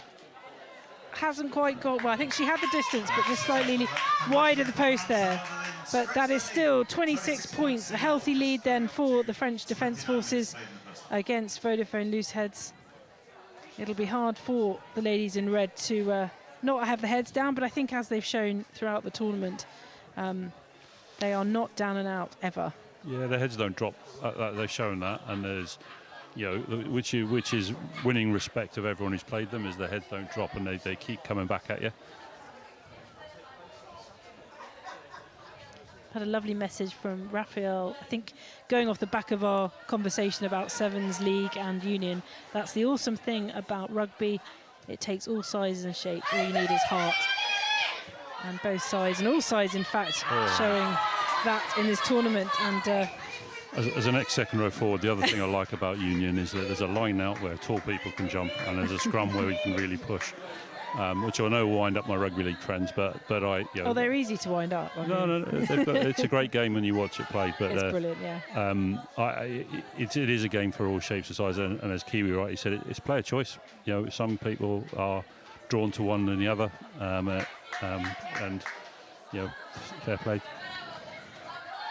Hasn't quite got, well, I think she had the distance, but just slightly wide of the post there. But that is still 26 points, a healthy lead then for the French Defence Forces against Vodafone LooseHeadz. It'll be hard for the ladies in red to not have the heads down, but I think as they've shown throughout the tournament, they are not down and out ever. Yeah, their heads don't drop. They've shown that, and there's, which is winning respect of everyone who's played them, is their heads don't drop and they keep coming back at you. Had a lovely message from Raphael, I think going off the back of our conversation about Sevens, League and Union. That's the awesome thing about rugby. It takes all sizes and shapes. All you need is heart. And both sides, and all sides in fact, showing that in this tournament. And as an ex-second row forward, the other thing I like about Union is that there's a line out where tall people can jump, and there's a scrum where you can really push. Which I know will wind up my rugby league friends, but I. Oh, they're easy to wind up. No, it's a great game when you watch it play. But it's brilliant, yeah. It is a game for all shapes and sizes, and as Kiwi rightly said, it's player choice. Some people are drawn to one than the other, and fair play.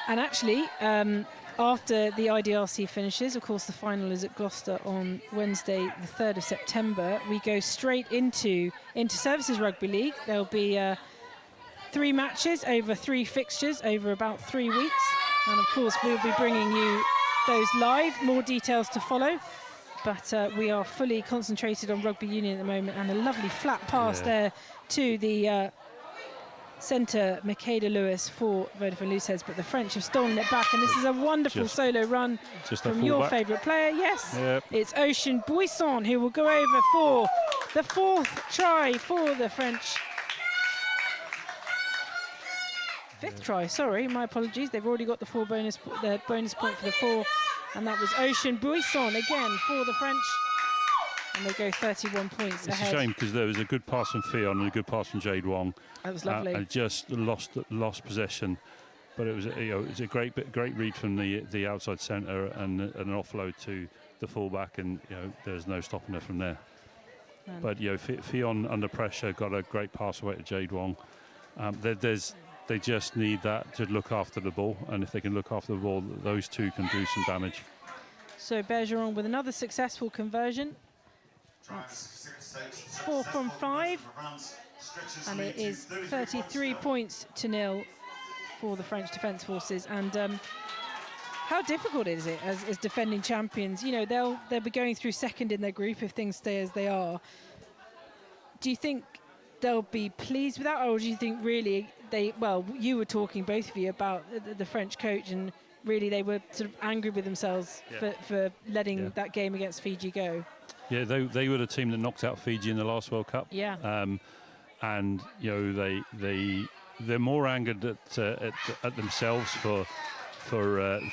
And actually, after the IDRC finishes, of course, the final is at Gloucester on Wednesday, the 3rd of September. We go straight into Services Rugby League. There'll be 3 matches over 3 fixtures over about 3 weeks. And of course, we'll be bringing you those live, more details to follow. But we are fully concentrated on Rugby Union at the moment, and a lovely flat pass there to the centre, Makeda Lewis for Vodafone LooseHeadz, but the French have stolen it back, and this is a wonderful solo run from your favourite player. Yes, it's Ocean Buisson who will go over for the 4th try for the French. 5th try, sorry, my apologies. They've already got the bonus point for the 4, and that was Ocean Buisson again for the French. And they go 31 points ahead. It's a shame because there was a good pass from Fionn and a good pass from Jade Wong. That was lovely. And just lost possession, but it was a great read from the outside centre and an offload to the fullback, and there's no stopping her from there. But Fionn under pressure got a great pass away to Jade Wong. They just need that to look after the ball, and if they can look after the ball, those two can do some damage. So Bergeron with another successful conversion. That's 4 from 5, and it is 33 points to 0 for the French Defence Forces. And how difficult is it as defending champions? They'll be going through second in their group if things stay as they are. Do you think they'll be pleased with that, or do you think really you were talking, both of you, about the French coach, and really they were sort of angry with themselves for letting that game against Fiji go? Yeah, they were the team that knocked out Fiji in the last World Cup. Yeah. And they're more angered at themselves for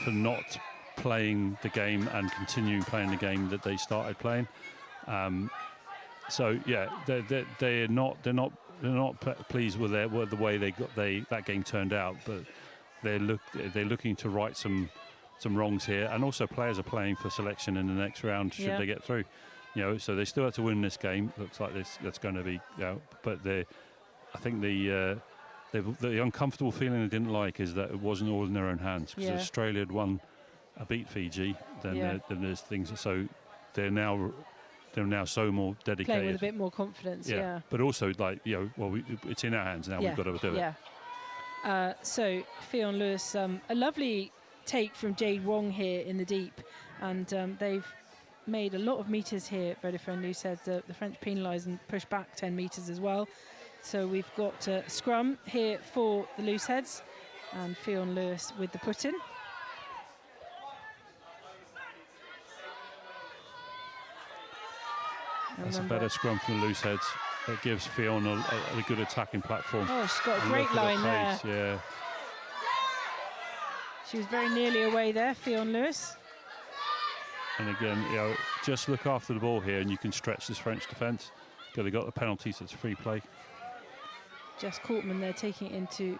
not playing the game and continuing playing the game that they started playing. So yeah, they're not pleased with the way that game turned out, but they're looking to right some wrongs here, and also players are playing for selection in the next round should they get through. So they still have to win this game. Looks like that's going to be, but I think the uncomfortable feeling they didn't like is that it wasn't all in their own hands, because Australia had beat Fiji, then there's things. So they're now so more dedicated, playing with a bit more confidence. Yeah. But also it's in our hands now. We've got to do it. So Fionn Lewis, a lovely take from Jade Wong here in the deep, and they've made a lot of metres here at Vodafone LooseHeadz. The French penalised and pushed back 10 metres as well. So we've got scrum here for the LooseHeadz, and Fionn Lewis with the put-in. That's a better scrum from the LooseHeadz. It gives Fionn a good attacking platform. Oh, she's got a great line there. Yeah. She was very nearly away there, Fionn Lewis. And again, just look after the ball here, and you can stretch this French defence. They got the penalty, so it's free play. Jess Courtman there taking it into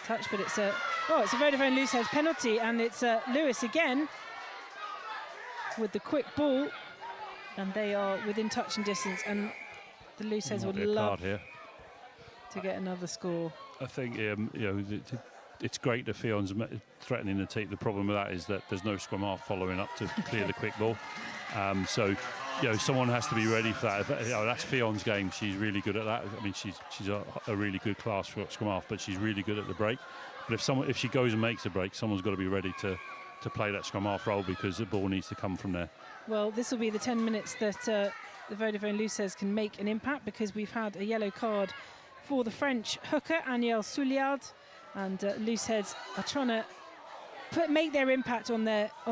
touch, but it's a Vodafone LooseHeadz penalty, and it's Lewis again with the quick ball. and they are within touching distance, and the Looseheads would love here to get another score. I think it's great that Fion's threatening the team. The problem with that is that there's no scrum half following up to clear the quick ball. So someone has to be ready for that. That's Fion's game. She's really good at that. I mean, she's a really good class for scrum half, but she's really good at the break. But if she goes and makes a break, someone's got to be ready to play that scrum half role, because the ball needs to come from there. Well, this will be the 10 minutes that the Vodafone Looseheads can make an impact, because we've had a yellow card for the French hooker, Aniel Souliard, and Looseheads are trying to make their impact on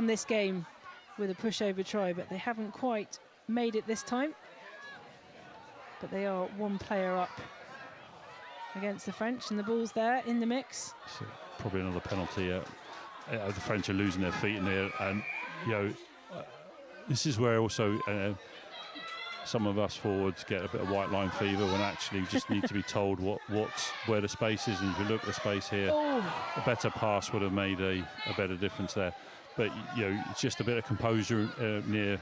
this game with a pushover try, but they haven't quite made it this time. But they are one player up against the French, and the ball's there in the mix. So probably another penalty. The French are losing their feet in there, and this is where also some of us forwards get a bit of white line fever, when actually we just need to be told where the space is. And if you look at the space here, a better pass would have made a better difference there. But it's just a bit of composure near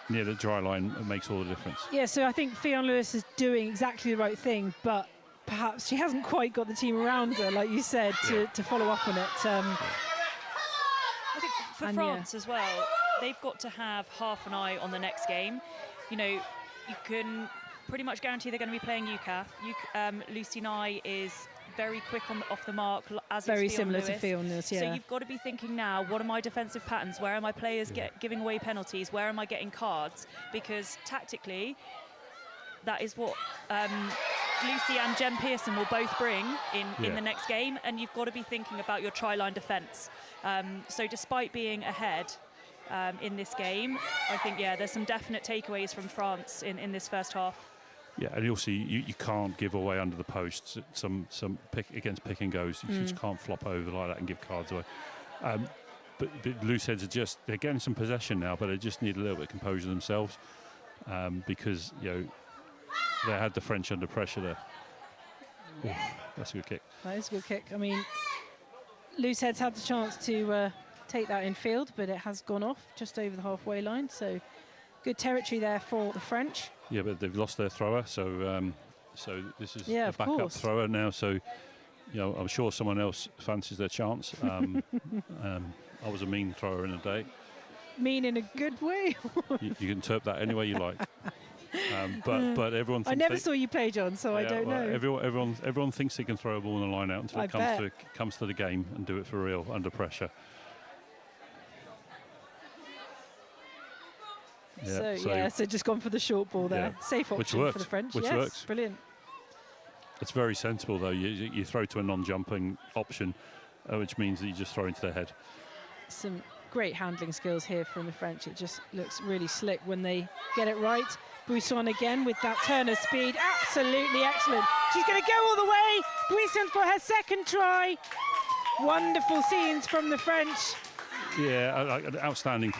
the dry line that makes all the difference. Yeah, so I think Fionn Lewis is doing exactly the right thing, but perhaps she hasn't quite got the team around her, like you said, to follow up on it. I think for France as well, they've got to have half an eye on the next game. You can pretty much guarantee they're going to be playing UCAF. Lucy Nye is very quick off the mark, as very is similar Lewis. to Fionn Lewis, yeah. So you've got to be thinking now, what are my defensive patterns? Where are my players giving away penalties? Where am I getting cards? Because tactically, that is what Lucy and Jen Pearson will both bring in the next game, and you've got to be thinking about your try-line defence. So despite being ahead in this game, I think, there's some definite takeaways from France in this first half. Yeah, and also you can't give away under the posts. Some against pick and goes. You just can't flop over like that and give cards away. But Looseheads they're getting some possession now, but they just need a little bit of composure themselves, because they had the French under pressure there. Ooh, that's a good kick. That is a good kick. I mean, Looseheads had the chance to take that in field, but it has gone off just over the halfway line. So good territory there for the French. Yeah, but they've lost their thrower, so this is a backup thrower now. So I'm sure someone else fancies their chance. I was a mean thrower in a day. Mean in a good way. You can interpret that any way you like. But everyone thinks I never saw you play, John, so I don't know. Everyone thinks they can throw a ball in the line out until it comes to the game and do it for real under pressure. So just gone for the short ball there. Safe option for the French. Which works. Brilliant. It's very sensible, though. You throw to a non-jumping option, which means that you just throw into their head. Some great handling skills here from the French. It just looks really slick when they get it right. Buisson again with that turn of speed. Absolutely excellent. She's going to go all the way. Buisson for her second try. Wonderful scenes from the French. Yeah, an outstanding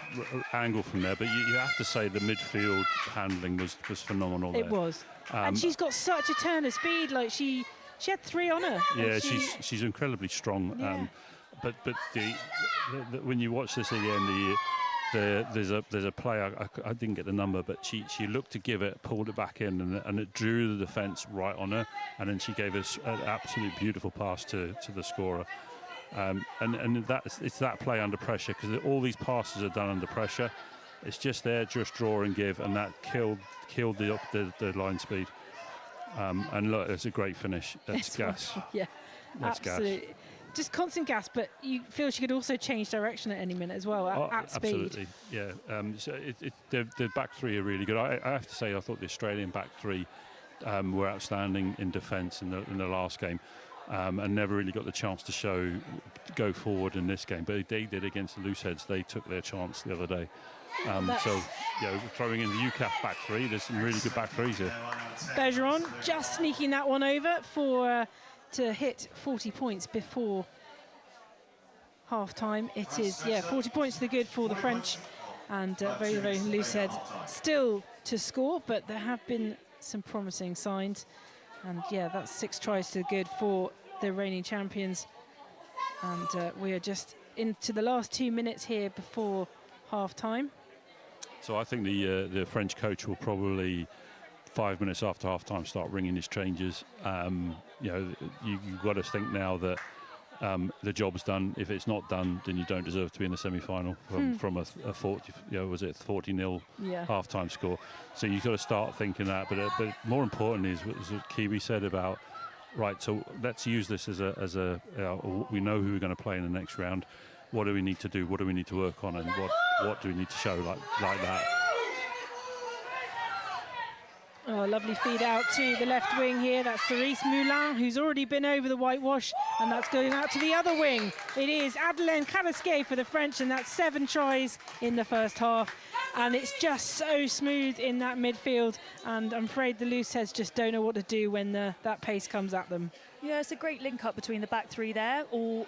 angle from there, but you have to say the midfield handling was phenomenal there. It was. And she's got such a turn of speed. Like she had 3 on her. Yeah, she's incredibly strong. Yeah. But when you watch this again, there's a play, I didn't get the number, but she looked to give it, pulled it back in, and it drew the defence right on her, and then she gave us an absolutely beautiful pass to the scorer. And it's that play under pressure, because all these passes are done under pressure. It's just there, just draw and give, and that killed the line speed. And look, it's a great finish. That's gas. Yeah, that's absolutely. Gas. Just constant gas, but you feel she could also change direction at any minute as well at speed. Absolutely, yeah. So the back three are really good. I have to say, I thought the Australian back three were outstanding in defence in the last game. And never really got the chance to go forward in this game, but they did against the Looseheads. They took their chance the other day. Throwing in the UCAF back three, there's some really good back threes here. Bergeron just sneaking that one over to hit 40 points before half time. It is 40 points to the good for the French, and very, very Looseheads still to score, but there have been some promising signs. And that's 6 tries to the good for the reigning champions. And we are just into the last 2 minutes here before half time. So I think the French coach will probably 5 minutes after half-time start ringing his changes. You know, you've got to think now that the job's done. If it's not done, then you don't deserve to be in the semi-final from a 40, you know, was it 40-0 half-time score? So you've got to start thinking that. But more importantly is what Kiwi said about, right, so let's use this as a we know who we're going to play in the next round. What do we need to do? What do we need to work on? And what do we need to show like that? Oh, lovely feed out to the left wing here. That's Cerise Moulin, who's already been over the whitewash, and that's going out to the other wing. It is Adeline Carrasquet for the French, and that's 7 tries in the first half. And it's just so smooth in that midfield, and I'm afraid the Looseheads just don't know what to do when that pace comes at them. Yeah, it's a great link up between the back three there. So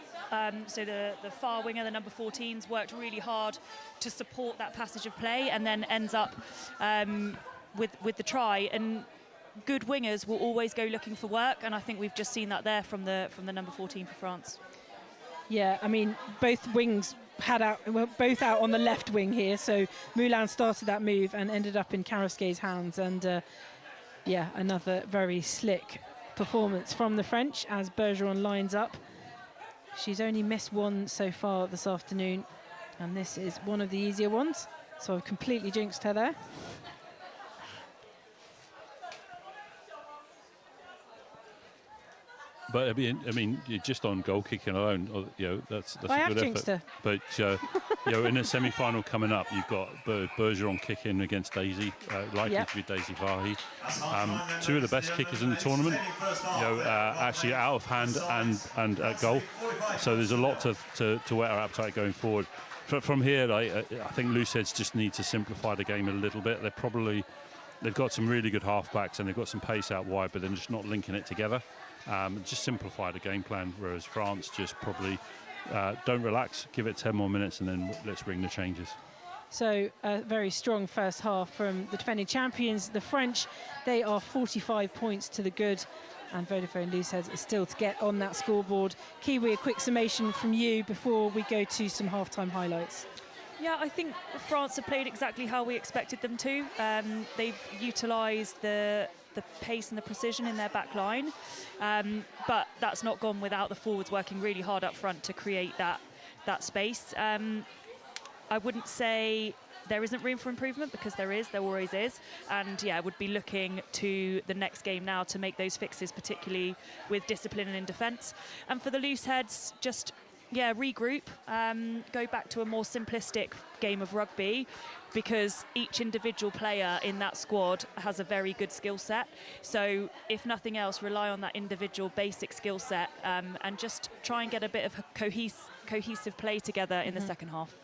the far winger, the number 14s, worked really hard to support that passage of play, and then ends up with the try. And good wingers will always go looking for work, and I think we've just seen that there from the number 14 for France. Yeah, I mean, both wings were both out on the left wing here, so Moulin started that move and ended up in Carrasquet's hands. And yeah, another very slick performance from the French as Bergeron lines up. She's only missed one so far this afternoon, and this is one of the easier ones, so I've completely jinxed her there. But I mean, just on goal kicking alone, you know, that's a good effort. Her. But you know, in a semi-final coming up, you've got Bergeron kicking against Daisy, likely to be Daisy Fahy. 2 of the best kickers in the tournament. You know, actually out of hand and at goal. So there's a lot to whet our appetite going forward. From here, I think Looseheads just need to simplify the game a little bit. They've got some really good halfbacks and they've got some pace out wide, but they're just not linking it together. Just simplify the game plan, whereas France just probably don't relax, give it 10 more minutes, and then let's bring the changes. So a very strong first half from the defending champions, the French. They are 45 points to the good, and Vodafone Looseheads is still to get on that scoreboard. Kiwi, a quick summation from you before we go to some halftime highlights. Yeah, I think France have played exactly how we expected them to. They've utilised the pace and the precision in their back line, but that's not gone without the forwards working really hard up front to create that space. I wouldn't say there isn't room for improvement, because there always is, and yeah, I would be looking to the next game now to make those fixes, particularly with discipline and in defence. And for the Looseheads, just regroup, go back to a more simplistic game of rugby, because each individual player in that squad has a very good skill set. So if nothing else, rely on that individual basic skill set, and just try and get a bit of cohesive play together in the second half.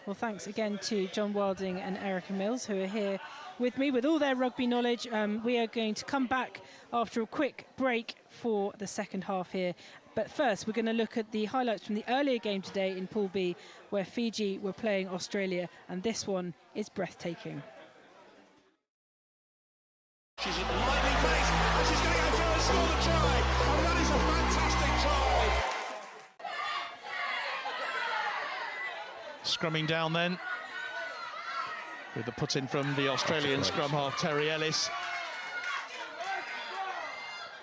Well, thanks again to John Wilding and Erica Mills, who are here with me with all their rugby knowledge. We are going to come back after a quick break for the second half here. But first, we're going to look at the highlights from the earlier game today in Pool B, where Fiji were playing Australia, and this one is breathtaking. She's at the lightning pace, and she's going to go through and score the try. And that is a fantastic try. Scrumming down then, with the put in from the Australian scrum half, Terry Ellis.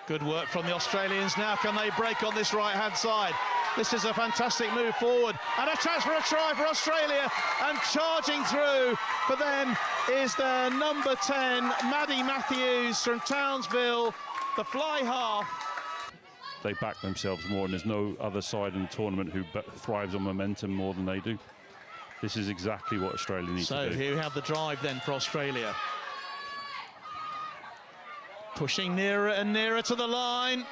Good work from the Australians. Now can they break on this right-hand side? This is a fantastic move forward. And a chance for a try for Australia. And charging through for them is their number 10, Maddie Matthews from Townsville, the fly half. They back themselves more, and there's no other side in the tournament who thrives on momentum more than they do. This is exactly what Australia needs to do. So here we have the drive then for Australia. Pushing nearer and nearer to the line.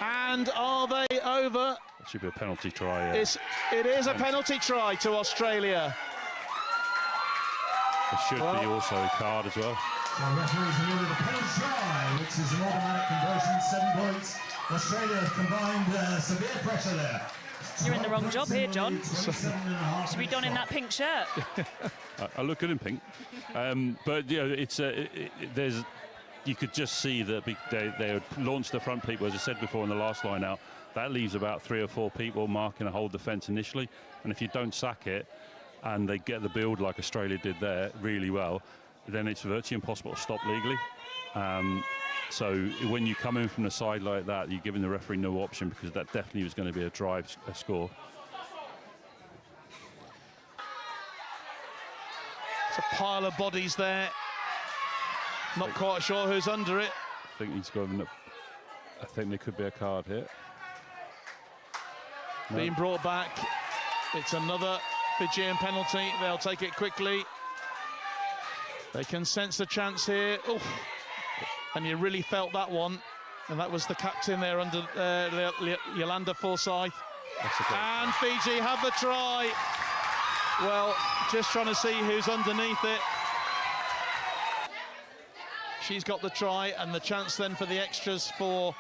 And are they over? It should be a penalty try. Yeah. It is a penalty try to Australia. It should be also a card as well. The referees awarded a penalty try, which is an automatic conversion, 7 points. Australia has combined severe pressure there. You're in the wrong job here, John. Should be donning that pink shirt. I look good in pink. But you know, you could just see that they would launch the front people, as I said before in the last line out. That leaves about 3 or 4 people marking a whole defence initially, and if you don't sack it, and they get the build like Australia did there really well, then it's virtually impossible to stop legally. So when you come in from the side like that, you're giving the referee no option, because that definitely was going to be a score. It's a pile of bodies there. Not quite sure who's under it. I think he's going. I think there could be a card here. No. Being brought back. It's another Fijian penalty. They'll take it quickly. They can sense the chance here. Oh, and you really felt that one. And that was the captain there under Yolanda Forsyth. And Fiji have the try. Well, just trying to see who's underneath it. She's got the try, and the chance then for the extras for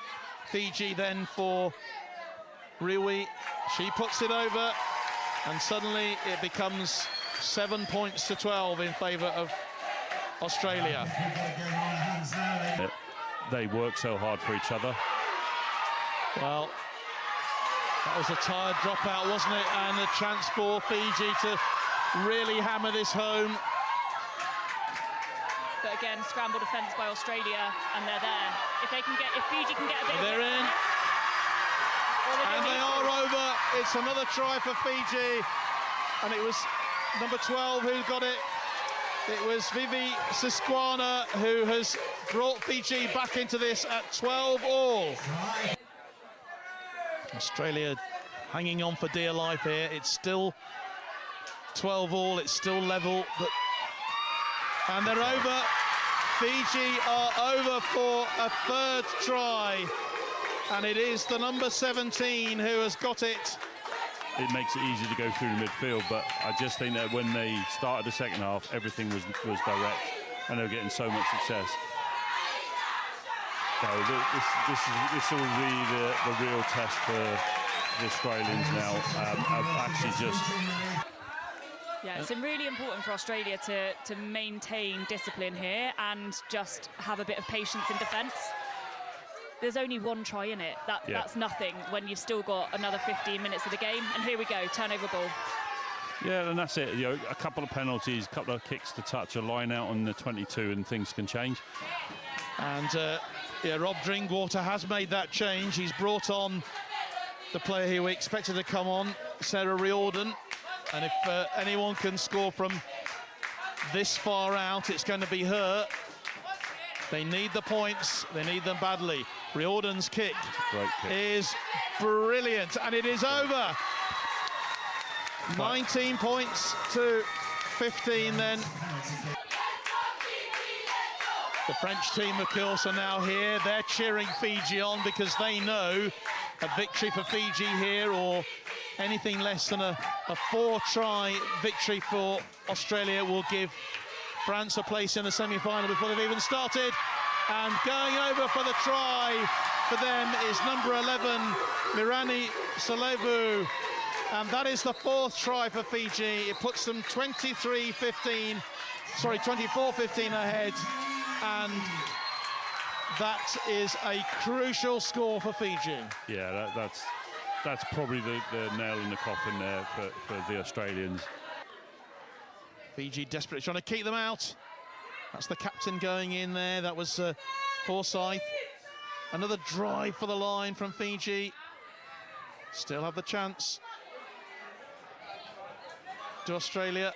Fiji, then for Riwi. She puts it over, and suddenly it becomes 7 points to 12 in favour of Australia. They work so hard for each other. Well, that was a tired dropout, wasn't it? And a chance for Fiji to really hammer this home. But again, scramble defence by Australia, and they're there. If Fiji can get a bit, they're in. And they are over. It's another try for Fiji, and it was number 12 who got it. It was Vivi Siskwana who has brought Fiji back into this at 12-all. Australia hanging on for dear life here. It's still 12-all. It's still level, but and they're over. Fiji are over for a third try, and it is the number 17 who has got it. It makes it easy to go through the midfield, but I just think that when they started the second half, everything was direct, and they were getting so much success. So this will be the real test for the Australians now. Yeah, it's really important for Australia to maintain discipline here and just have a bit of patience in defence. There's only one try in it. That's nothing when you've still got another 15 minutes of the game. And here we go, turnover ball. Yeah, and that's it. You know, a couple of penalties, a couple of kicks to touch, a line out on the 22, and things can change. And Rob Drinkwater has made that change. He's brought on the player who we expected to come on, Sarah Riordan. And if anyone can score from this far out, it's going to be her. They need the points. They need them badly. Riordan's kick is brilliant, and it is over. 19 points to 15 then. The French team, of course, are now here. They're cheering Fiji on because they know a victory for Fiji here, or anything less than a 4-try victory for Australia, will give France a place in the semi-final before they've even started. And going over for the try for them is number 11, Mirani Salevu. And that is the 4th try for Fiji. It puts them 24-15 ahead. And that is a crucial score for Fiji. Yeah, that's probably the nail in the coffin there for the Australians. Fiji desperately trying to keep them out. That's the captain going in there. That was Forsyth. Another drive for the line from Fiji. Still have the chance. To Australia.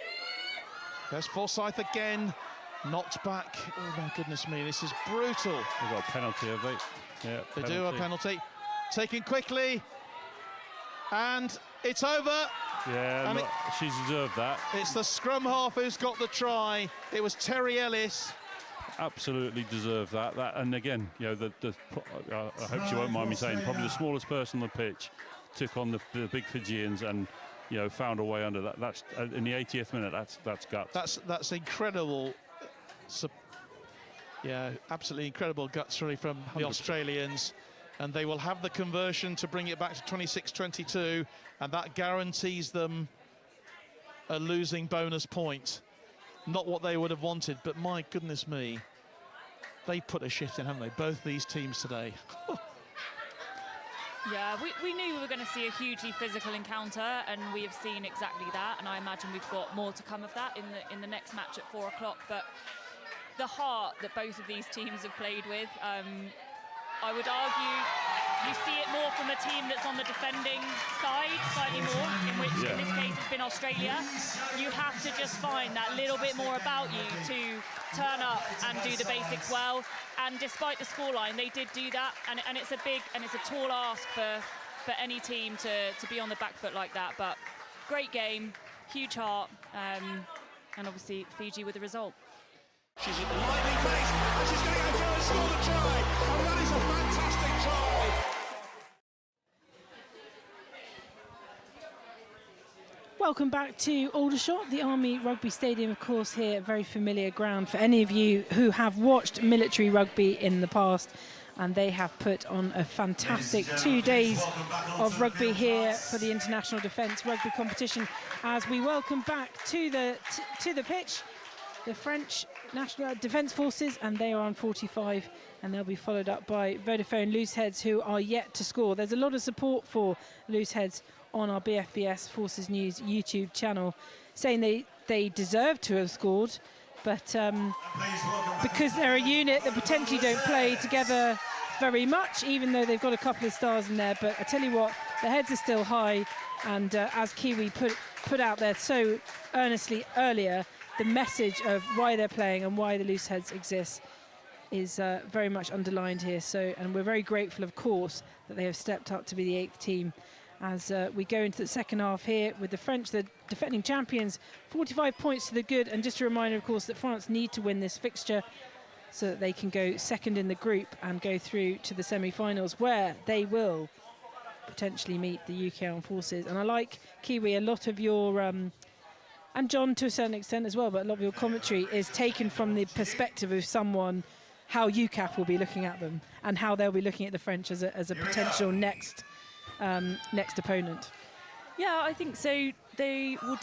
There's Forsyth again. Knocked back. Oh my goodness me, this is brutal. They've got a penalty, have they? Yeah, they do have a penalty. Taken quickly. And it's over. Yeah, and she's deserved that. It's the scrum half who's got the try. It was Terry Ellis. Absolutely deserved that. And again, you know, I hope she won't mind me saying, probably the smallest person on the pitch took on the big Fijians and, you know, found a way under that. That's in the 80th minute. That's guts. That's incredible. Yeah, absolutely incredible guts really from 100%. The Australians. And they will have the conversion to bring it back to 26-22, and that guarantees them a losing bonus point. Not what they would have wanted, but my goodness me, they put a shift in, haven't they? Both these teams today. Yeah, we knew we were going to see a hugely physical encounter, and we have seen exactly that. And I imagine we've got more to come of that in the next match at 4 o'clock. But the heart that both of these teams have played with, I would argue you see it more from a team that's on the defending side, slightly more, in which in this case it's been Australia. You have to just find that little bit more about you to turn up and do the basics well. And despite the scoreline, they did do that. And it's a big and it's a tall ask for any team to be on the back foot like that. But great game, huge heart, and obviously Fiji with the result. She's at the lightning pace, and she's going to go through and score the try. And that is a fantastic try. Welcome back to Aldershot, the Army Rugby Stadium, of course, here, a very familiar ground for any of you who have watched military rugby in the past. And they have put on a fantastic 2 days of rugby here for the International Defence Rugby Competition. As we welcome back to the pitch the French National Defence Forces, and they are on 45, and they'll be followed up by Vodafone LooseHeadz, who are yet to score. There's a lot of support for LooseHeadz on our BFBS Forces News YouTube channel, saying they deserve to have scored, but because they're a unit that potentially don't play together very much, even though they've got a couple of stars in there. But I tell you what, the heads are still high, and as Kiwi put out there so earnestly earlier, the message of why they're playing and why the LooseHeadz exists is very much underlined here. So, and we're very grateful, of course, that they have stepped up to be the 8th team as we go into the second half here with the French, the defending champions, 45 points to the good. And just a reminder, of course, that France need to win this fixture so that they can go second in the group and go through to the semi-finals, where they will potentially meet the UK Armed Forces. And I like, Kiwi, a lot of your and John to a certain extent as well, but a lot of your commentary is taken from the perspective of someone, how UCAF will be looking at them and how they'll be looking at the French as a potential next opponent. Yeah, I think so. UCAF will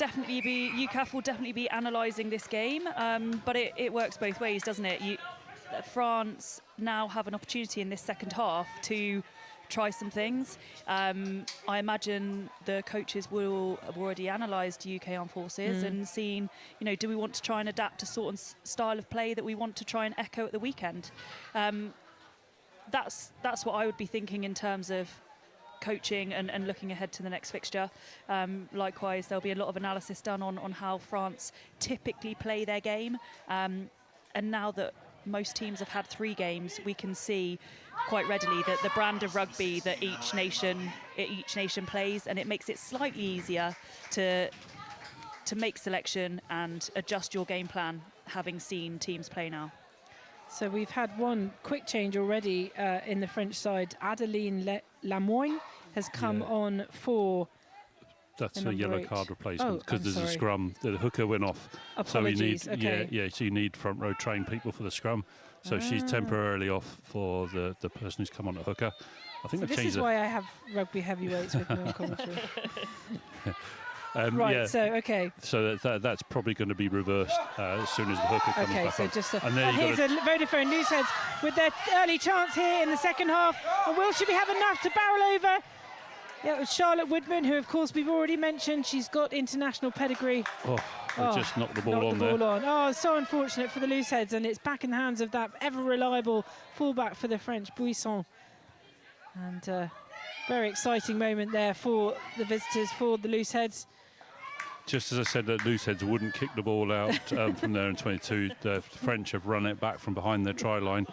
definitely be analysing this game, but it works both ways, doesn't it? France now have an opportunity in this second half to try some things. I imagine the coaches will have already analysed UK Armed Forces and seen, do we want to try and adapt a sort of style of play that we want to try and echo at the weekend? That's what I would be thinking in terms of coaching and looking ahead to the next fixture. Likewise, there'll be a lot of analysis done on how France typically play their game. And now that most teams have had 3 games, we can see quite readily that the brand of rugby that each nation plays, and it makes it slightly easier to make selection and adjust your game plan, having seen teams play now. So we've had one quick change already in the French side. Adeline Lamoine has come on for... That's a yellow card replacement, because there's sorry. a scrum. The hooker went off. Apologies, so you need, so you need front row trained people for the scrum. So she's temporarily off for the person who's come on at hooker. I think so they've this is why I have rugby heavyweights with me on commentary. Right, So that's probably going to be reversed as soon as the hooker comes back on. Just and here's a Vodafone LooseHeadz with their early chance here in the second half. And will she have enough to barrel over? Yeah, it was Charlotte Woodman, who, of course, we've already mentioned. She's got international pedigree. Just knocked the ball on there. Oh, so unfortunate for the LooseHeadz, and it's back in the hands of that ever-reliable fullback for the French, Buisson. And very exciting moment there for the visitors, for the LooseHeadz. Just as I said that LooseHeadz wouldn't kick the ball out from there in 22, the French have run it back from behind their try line.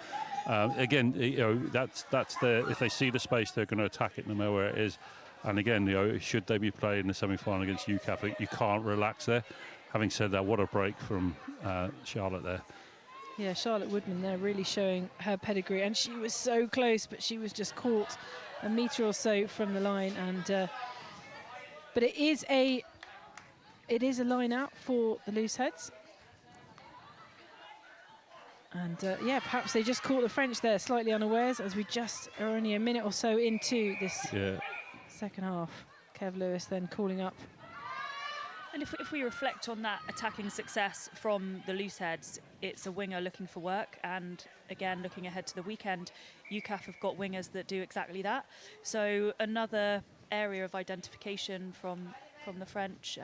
Again, that's if they see the space, they're going to attack it no matter where it is. And again, should they be playing the semi-final against UCAF, you can't relax there. Having said that, what a break from Charlotte there. Yeah, Charlotte Woodman there really showing her pedigree, and she was so close, but she was just caught a metre or so from the line. And but it is a line out for the LooseHeadz. And perhaps they just caught the French there slightly unawares, as we just are only a minute or so into this second half. Kev Lewis then calling up And if we reflect on that attacking success from the Looseheads, it's a winger looking for work. And again, looking ahead to the weekend, UCAF have got wingers that do exactly that. So another area of identification from the French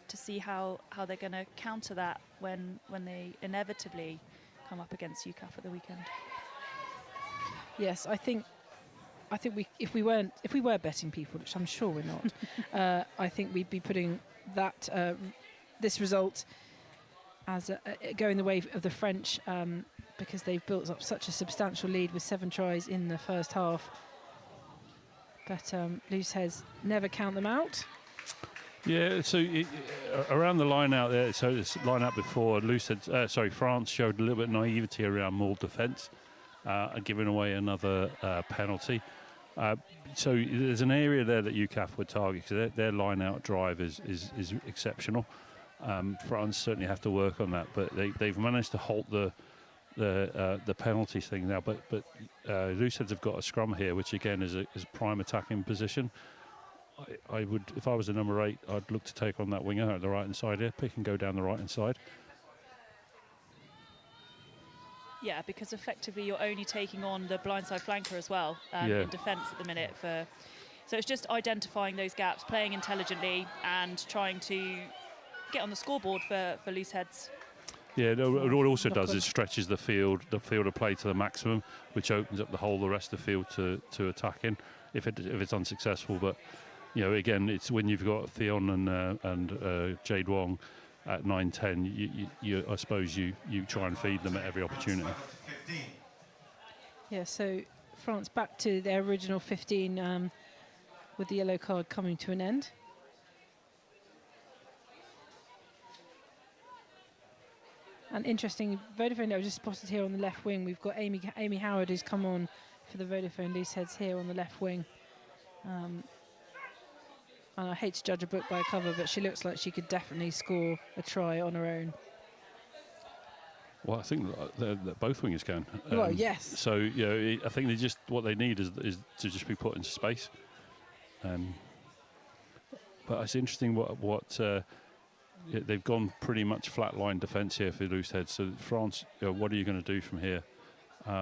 to see how they're going to counter that when they inevitably come up against UCAF at the weekend. Yes, I think if we were betting people, which I'm sure we're not, I think we'd be putting that this result as going the way of the French, because they've built up such a substantial lead with 7 tries in the first half. But Looseheads never count them out. Yeah, so around the line out there, so this line out before, France showed a little bit of naivety around mauled defence, giving away another penalty. So there's an area there that UCAF would target, because their line-out drive is exceptional. France certainly have to work on that, but they've managed to halt the penalty thing now. But Looseheads have got a scrum here, which again is a prime attacking position. I would, if I was the number 8, I'd look to take on that winger at the right-hand side here, pick and go down the right-hand side. Yeah, because effectively you're only taking on the blindside flanker as well in defence at the minute. So it's just identifying those gaps, playing intelligently, and trying to get on the scoreboard for Looseheads. Yeah, what it also does is stretches the field of play to the maximum, which opens up the whole the rest of the field to attack in if it's unsuccessful. But again, it's when you've got Theon and Jade Wong at 9-10, I suppose you try and feed them at every opportunity. Yeah, so France back to their original 15 with the yellow card coming to an end. And interesting, Vodafone, I just spotted here on the left wing, we've got Amy Howard, who's come on for the Vodafone Looseheads here on the left wing. And I hate to judge a book by a cover, but she looks like she could definitely score a try on her own. Well, I think that both wingers can. Well, yes. So, I think what they need is to just be put into space. But it's interesting what they've gone pretty much flat line defence here for Looseheads. So France, what are you going to do from here?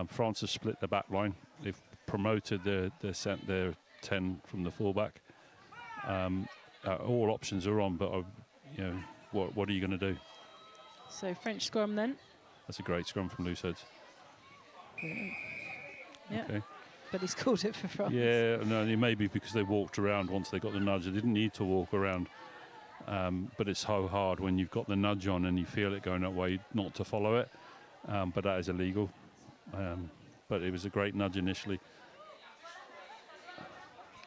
France have split the back line. They've promoted their 10 from the fullback. All options are on, but what are you going to do? So French scrum then. That's a great scrum from Looseheads. Yeah. Okay. But he scored it for France. Yeah, no, it may be because they walked around once they got the nudge. They didn't need to walk around. But it's so hard when you've got the nudge on and you feel it going that way not to follow it. But that is illegal. But it was a great nudge initially.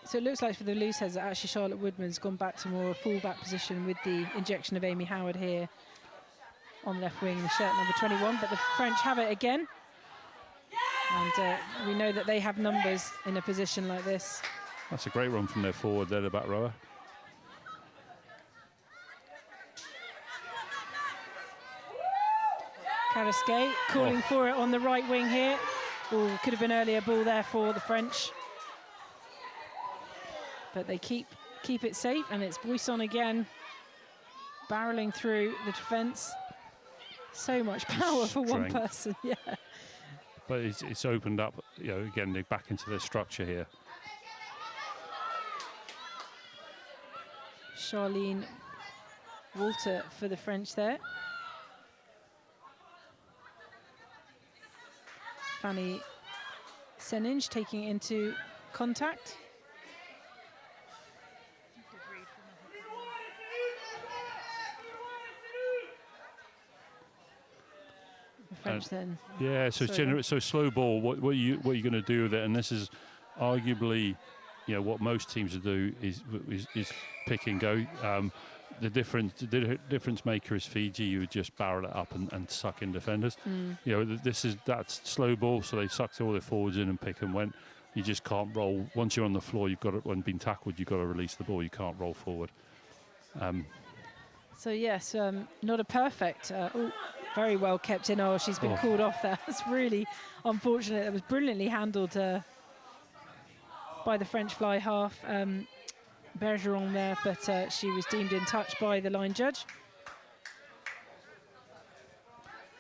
So it looks like for the Looseheads that actually Charlotte Woodman's gone back to more full-back position with the injection of Amy Howard here on the left wing in the shirt number 21. But the French have it again. And we know that they have numbers in a position like this. That's a great run from their forward there, the back rower. Carrasquet calling for it on the right wing here. Oh, could have been earlier ball there for the French. But they keep it safe, and it's Buisson again barreling through the defence. So much power for one person, yeah. But it's opened up, again, they're back into their structure here. Charlene Walter for the French there. Fanny Seninge taking it into contact. The French then. Yeah, so slow ball. What are you going to do with it? And this is arguably, what most teams will do is pick and go. The difference maker is Fiji. You would just barrel it up and suck in defenders. That's slow ball, so they sucked all their forwards in and pick and went. You just can't roll. Once you're on the floor, when being tackled, you've got to release the ball. You can't roll forward. So yes, not a perfect. Very well kept in. Oh, she's been called off there. That's really unfortunate. It was brilliantly handled by the French fly half. Bergeron there, but she was deemed in touch by the line judge.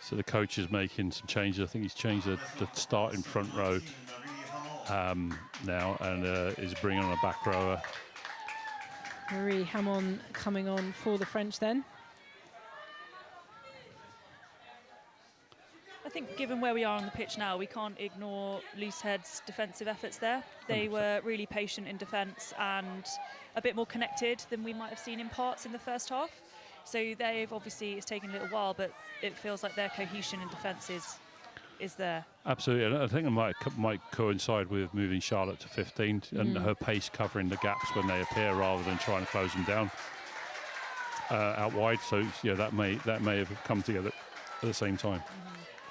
So the coach is making some changes. I think he's changed the starting front row now, and is bringing on a back rower. Marie Hamon coming on for the French then. I think given where we are on the pitch now, we can't ignore LooseHeadz' defensive efforts there. They 100%. were really patient in defence and a bit more connected than we might have seen in parts in the first half. So they've obviously, it's taken a little while, but it feels like their cohesion in defence is there. Absolutely, and I think it might coincide with moving Charlotte to 15 and her pace covering the gaps when they appear rather than trying to close them down out wide. So yeah, that may have come together at the same time.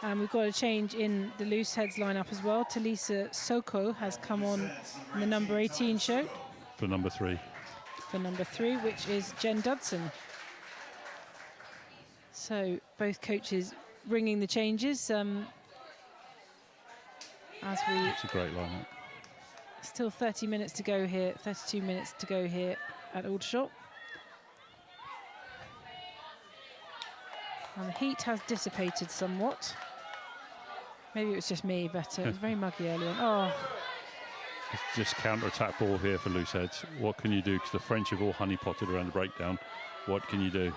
And we've got a change in the LooseHeadz lineup as well. Talisa Soko has come on in the number 18 shirt. For number 3. For number 3, which is Jen Dudson. So both coaches bringing the changes. As It's a great lineup. still 30 minutes to go here, 32 minutes to go here at Aldershot. And the heat has dissipated somewhat. Maybe it was just me, but it was very muggy earlier. Oh, It's just counter-attack ball here for LooseHeadz. What can you do? Because the French have all honey-potted around the breakdown. What can you do?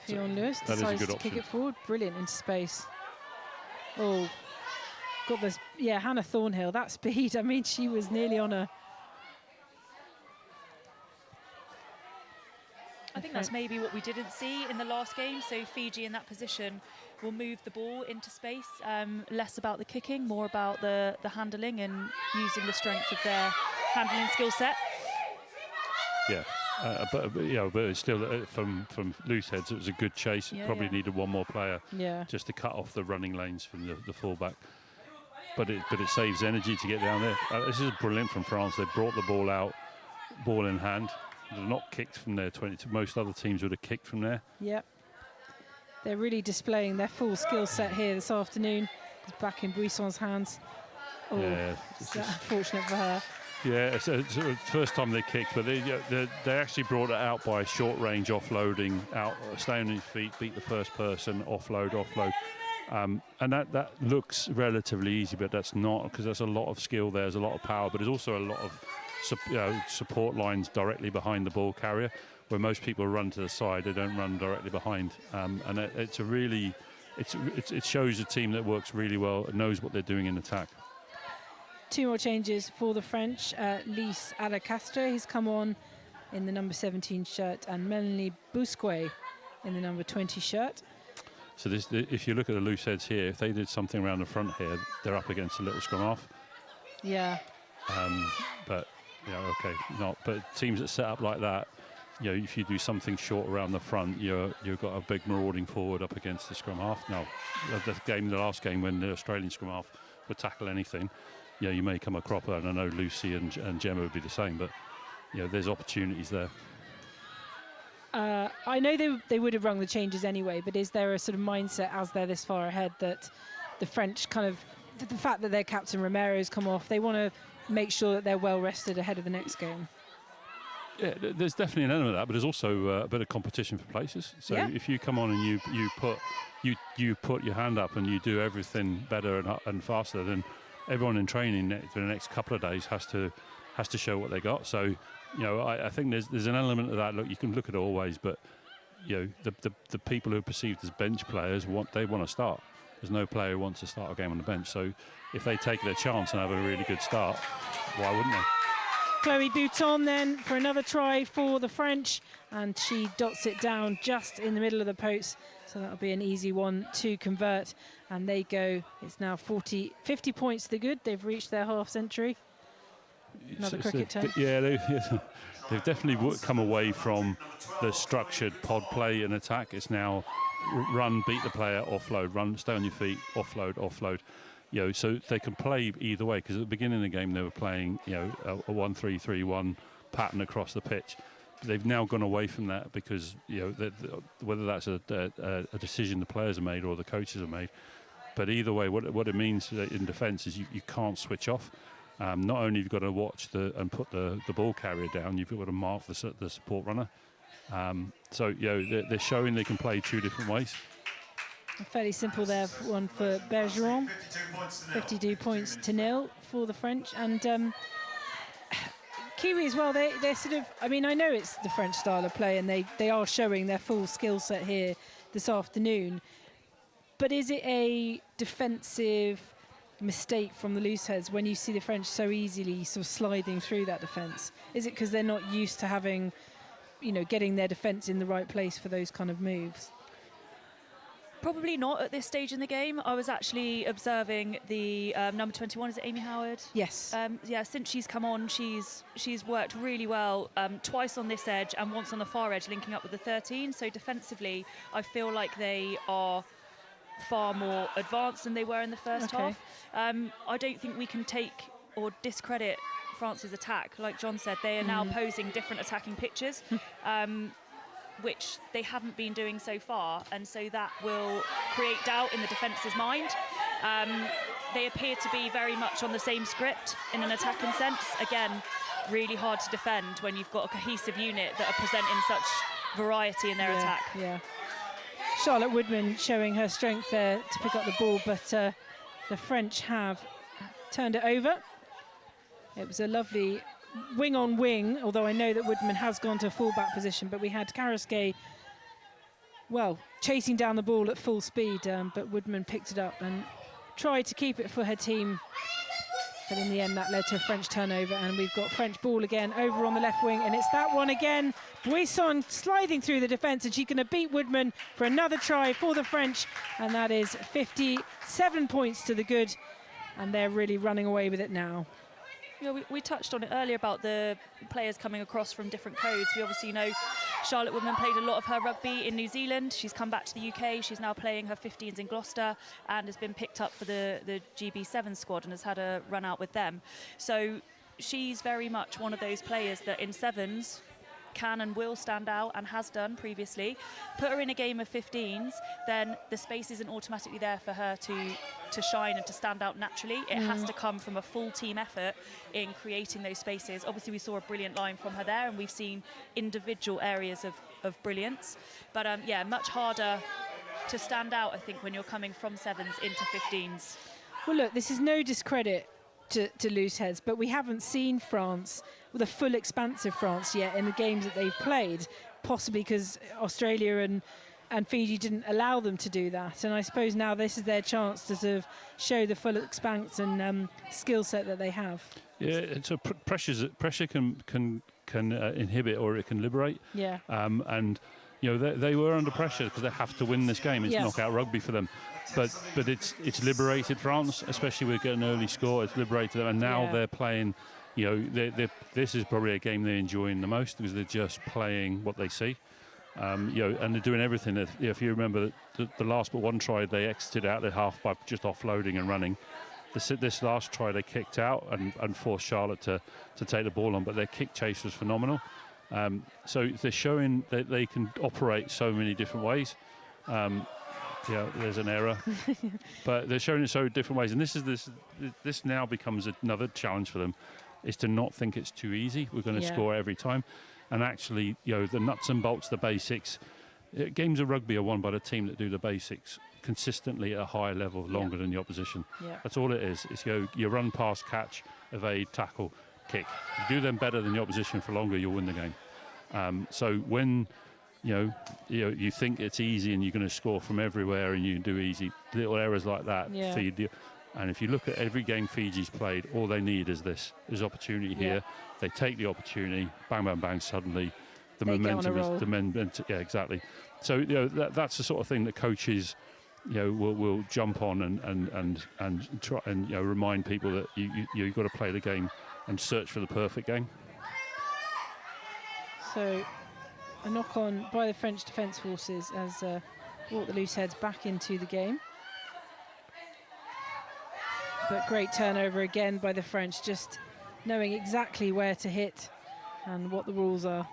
Fionn Lewis that is a decides good to kick option. it forward. Brilliant into space. Oh, got this. Yeah, Hannah Thornhill, that speed. I mean, she was nearly on a... I think that's maybe what we didn't see in the last game. So Fiji in that position will move the ball into space, less about the kicking, more about the handling and using the strength of their handling skill set. Yeah, but it's still from LooseHeadz, it was a good chase. It probably needed one more player just to cut off the running lanes from the fullback. But it saves energy to get down there. This is brilliant from France. They brought the ball out, ball in hand. They're not kicked from there. 22. Most other teams would have kicked from there. Yep. They're really displaying their full skill set here this afternoon. It's back in Buisson's hands. Oh, Yeah, it's unfortunate for her. Yeah, it's the first time they kicked, but they actually brought it out by short range offloading, out, stay on your feet, beat the first person, offload. And that looks relatively easy, but that's not, because there's a lot of skill there, there's a lot of power, but there's also a lot of support lines directly behind the ball carrier, where most people run to the side, they don't run directly behind. And it shows a team that works really well, knows what they're doing in attack. 2 more changes for the French. Lise Alacastre, he's come on in the number 17 shirt, and Melanie Bousquet in the number 20 shirt. So if you look at the LooseHeadz here, if they did something around the front here, they're up against a little scrum half. Yeah. But But teams that set up like that, if you do something short around the front, you've got a big marauding forward up against the scrum half. Now, the last game when the Australian scrum half would tackle anything, you may come a cropper, and I know Lucy and Gemma would be the same, but there's opportunities there. I know they would have rung the changes anyway, but is there a sort of mindset as they're this far ahead that the French the fact that their captain Romero's come off, they want to make sure that they're well rested ahead of the next game? Yeah, there's definitely an element of that, but there's also a bit of competition for places. So if you come on and you put your hand up and you do everything better and faster, then everyone in training for the next couple of days has to show what they got. So I think there's an element of that. Look, you can look at it always, but the people who are perceived as bench players want to start. There's no player who wants to start a game on the bench. So if they take their chance and have a really good start, why wouldn't they? Chloe Bouton then for another try for the French, and she dots it down just in the middle of the post. So that'll be an easy one to convert. And they go, it's now 50 points to the good. They've reached their half century. Another cricket turn. Yeah, they've definitely come away from the structured pod play and attack. It's now run, beat the player, offload, run, stay on your feet, offload. So they can play either way, because at the beginning of the game they were playing, a 1-3-3-1 pattern across the pitch. They've now gone away from that because, whether that's a decision the players have made or the coaches have made, but either way, what it means in defence is you can't switch off. Not only have you got to watch and put the ball carrier down, you've got to mark the support runner. So they're showing they can play 2 different ways. Fairly simple there, one for Bergeron. 52 points to 0 for the French. And Kiwi as well, they're sort of, I mean, I know it's the French style of play and they are showing their full skill set here this afternoon. But is it a defensive mistake from the Looseheads when you see the French so easily sort of sliding through that defence? Is it because they're not used to having, getting their defence in the right place for those kind of moves? Probably not at this stage in the game. I was actually observing the number 21, is it Amy Howard? Yes. Yeah, since she's come on, she's worked really well, twice on this edge and once on the far edge, linking up with the 13. So defensively, I feel like they are far more advanced than they were in the first half. I don't think we can take or discredit France's attack. Like John said, they are now posing different attacking pictures. Which they haven't been doing so far, and so that will create doubt in the defence's mind. They appear to be very much on the same script in an attacking sense. Again, really hard to defend when you've got a cohesive unit that are presenting such variety in their attack. Yeah. Charlotte Woodman showing her strength there to pick up the ball, but the French have turned it over. It was a lovely wing on wing, although I know that Woodman has gone to a full-back position, but we had Karasque, well, chasing down the ball at full speed, but Woodman picked it up and tried to keep it for her team. But in the end, that led to a French turnover, and we've got French ball again over on the left wing, and it's that one again. Buisson sliding through the defence, and she's going to beat Woodman for another try for the French, and that is 57 points to the good, and they're really running away with it now. We touched on it earlier about the players coming across from different codes. We obviously know Charlotte Woodman played a lot of her rugby in New Zealand. She's come back to the UK. She's now playing her 15s in Gloucester and has been picked up for the GB7 squad and has had a run out with them. So she's very much one of those players that in sevens can and will stand out and has done previously. Put her in a game of 15s, then the space isn't automatically there for her to shine and to stand out naturally. It has to come from a full team effort in creating those spaces. Obviously we saw a brilliant line from her there, and we've seen individual areas of brilliance, but yeah, much harder to stand out, I think, when you're coming from sevens into 15s. Well, look, this is no discredit to Looseheads, but we haven't seen France, the full expansive France yet in the games that they've played, possibly because Australia and Fiji didn't allow them to do that. And I suppose now this is their chance to sort of show the full expanse and skill set that they have. Yeah, so pressure can inhibit or it can liberate. Yeah. And they were under pressure because they have to win this game. It's knockout rugby for them. But it's liberated France, especially with getting an early score. It's liberated them, and now they're playing. This is probably a game they're enjoying the most because they're just playing what they see. And they're doing everything. If you remember the last but one try, they exited out their half by just offloading and running. This last try they kicked out and forced Charlotte to take the ball on, but their kick chase was phenomenal. So they're showing that they can operate so many different ways. There's an error, but they're showing it so different ways, and this now becomes another challenge for them, is to not think it's too easy. We're going to score every time, and actually, the nuts and bolts, the basics. Games of rugby are won by the team that do the basics consistently at a higher level, longer than the opposition. That's all it is. It's you run, pass, catch, evade, tackle, kick. You do them better than the opposition for longer, you'll win the game. So when you think it's easy and you're going to score from everywhere and you do easy little errors like that feed you. And if you look at every game Fiji's played, all they need is this. There's opportunity here. They take the opportunity, bang, bang, bang, suddenly the momentum is exactly. So that's the sort of thing that coaches will jump on and try and remind people that you've got to play the game and search for the perfect game. So a knock-on by the French Defence Forces has brought the Looseheads back into the game. But great turnover again by the French, just knowing exactly where to hit and what the rules are.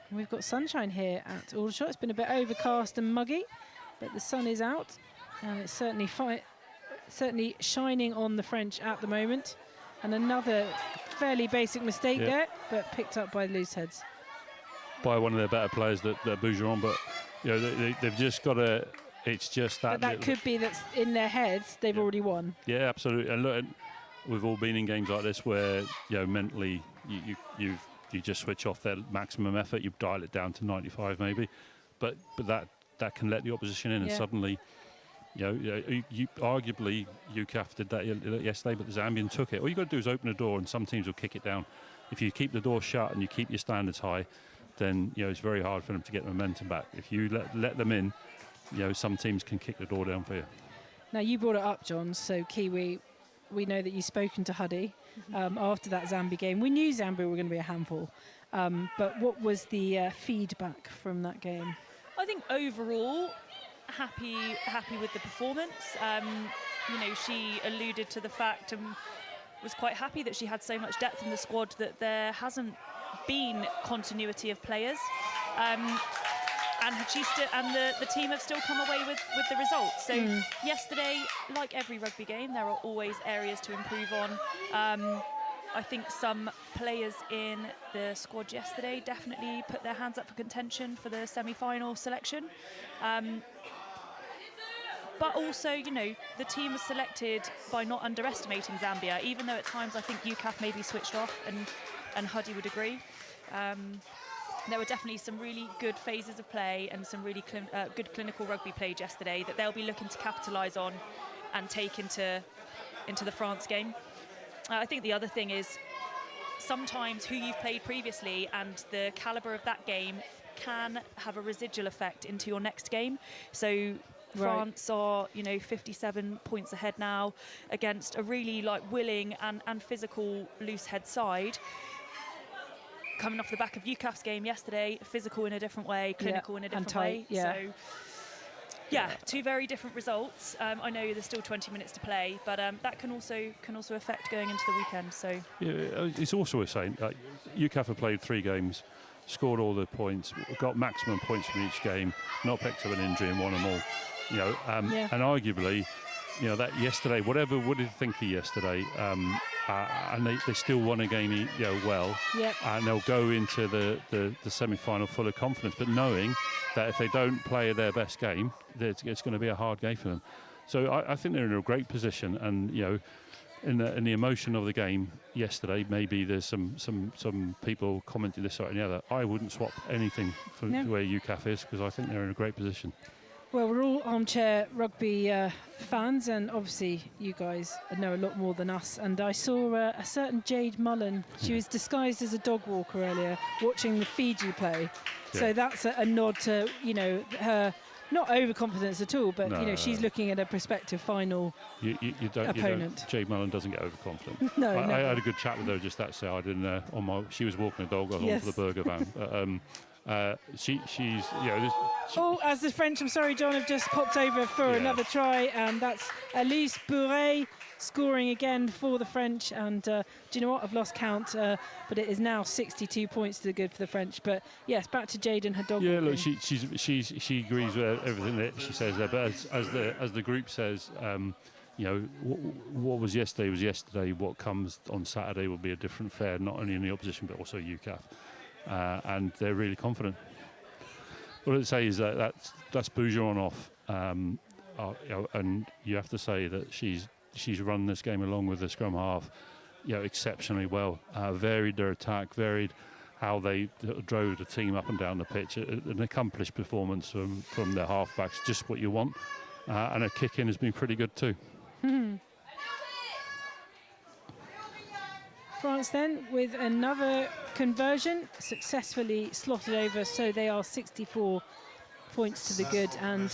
And we've got sunshine here at Aldershot. It's been a bit overcast and muggy, but the sun is out, and it's certainly certainly shining on the French at the moment. And another fairly basic mistake there, but picked up by LooseHeadz. By one of their better players, that Bougeron, but you know they've just got to. It's just that. But that could be that's in their heads. They've already won. Yeah, absolutely. And look, we've all been in games like this where mentally you just switch off their maximum effort. You dial it down to 95 maybe, but that can let the opposition in, and suddenly. Arguably UCAF did that yesterday, but the Zambian took it. All you got to do is open a door, and some teams will kick it down. If you keep the door shut and you keep your standards high, then it's very hard for them to get momentum back. If you let them in, some teams can kick the door down for you. Now you brought it up, John. So Kiwi, we know that you've spoken to Huddy after that Zambia game. We knew Zambia were going to be a handful, but what was the feedback from that game? I think overall. Happy with the performance. She alluded to the fact and was quite happy that she had so much depth in the squad that there hasn't been continuity of players. And the team have still come away with the results. So yesterday, like every rugby game, there are always areas to improve on. I think some players in the squad yesterday definitely put their hands up for contention for the semi-final selection. But also, the team was selected by not underestimating Zambia, even though at times I think UCAF maybe switched off, and Huddy would agree. There were definitely some really good phases of play and some really good clinical rugby played yesterday that they'll be looking to capitalise on and take into the France game. I think the other thing is sometimes who you've played previously and the calibre of that game can have a residual effect into your next game. So France are, 57 points ahead now against a really willing and physical LooseHeadz side. Coming off the back of UCAF's game yesterday, physical in a different way, clinical in a different way. Yeah. So, two very different results. I know there's still 20 minutes to play, but that can also affect going into the weekend. So it's also a saying UCAF have played 3 games, scored all the points, got maximum points from each game, not picked up an injury and won them all. And arguably, that yesterday, whatever would you think of yesterday, and they still won a game, well, and they'll go into the semi-final full of confidence, but knowing that if they don't play their best game, it's going to be a hard game for them. So I think they're in a great position, and in the emotion of the game yesterday, maybe there's some people commenting this side and the other. I wouldn't swap anything from where UCAF is, because I think they're in a great position. Well, we're all armchair rugby fans, and obviously you guys know a lot more than us. And I saw a certain Jade Mullen. She was disguised as a dog walker earlier, watching the Fiji play. Yeah. So that's a nod to, her, not overconfidence at all, but, she's looking at a prospective final opponent. Jade Mullen doesn't get overconfident. I had a good chat with her just that side. She was walking a dog on for the burger van. She's as the French, I'm sorry, John, have just popped over for another try, and that's Elise Bourret scoring again for the French. And do you know what? I've lost count, but it is now 62 points to the good for the French. But yes, back to Jade and her dog. Yeah, look, she agrees with everything that she says there. But as the group says, what was yesterday. What comes on Saturday will be a different fare, not only in the opposition but also UCAF. And they're really confident. What I'd say is that's Bougeron off, and you have to say that she's run this game along with the scrum half, exceptionally well. Varied their attack, varied how they drove the team up and down the pitch. An accomplished performance from their halfbacks, just what you want. And her kick-in has been pretty good too. France then with another conversion, successfully slotted over, so they are 64 points to the good, and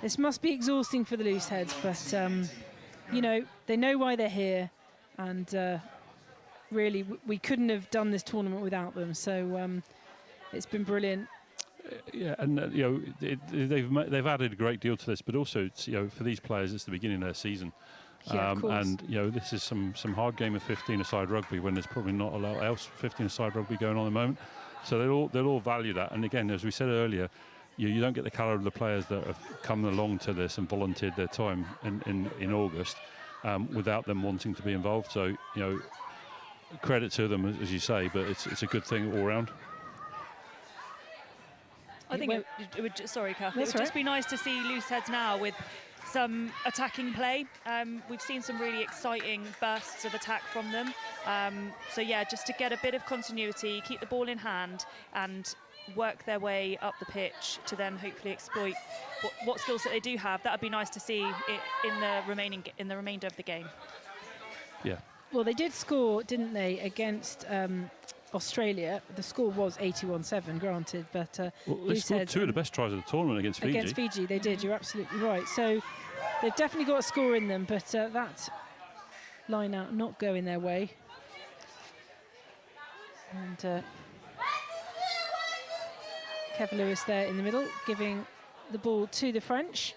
this must be exhausting for the LooseHeadz, but they know why they're here, and really we couldn't have done this tournament without them, so it's been brilliant. Yeah, and they've added a great deal to this, but also for these players it's the beginning of their season. And this is some hard game of 15-a-side rugby when there's probably not a lot else 15-a-side rugby going on at the moment. So they'll all value that. And again, as we said earlier, you don't get the calibre of the players that have come along to this and volunteered their time in August without them wanting to be involved. So, you know, credit to them, as you say, but it's a good thing all round. I think it would, sorry, Kath, it would just be nice to see LooseHeadz now with some attacking play. We've seen some really exciting bursts of attack from them. So yeah, just to get a bit of continuity, keep the ball in hand and work their way up the pitch to then hopefully exploit what skills that they do have. That would be nice to see in the remainder of the game. Yeah. Well, they did score, didn't they, against Australia. The score was 81-7, granted, but they scored two of the best tries of the tournament against Fiji. Against Fiji, they did. You're absolutely right. So they've definitely got a score in them, but that line out not going their way. And Kevin Lewis there in the middle, giving the ball to the French.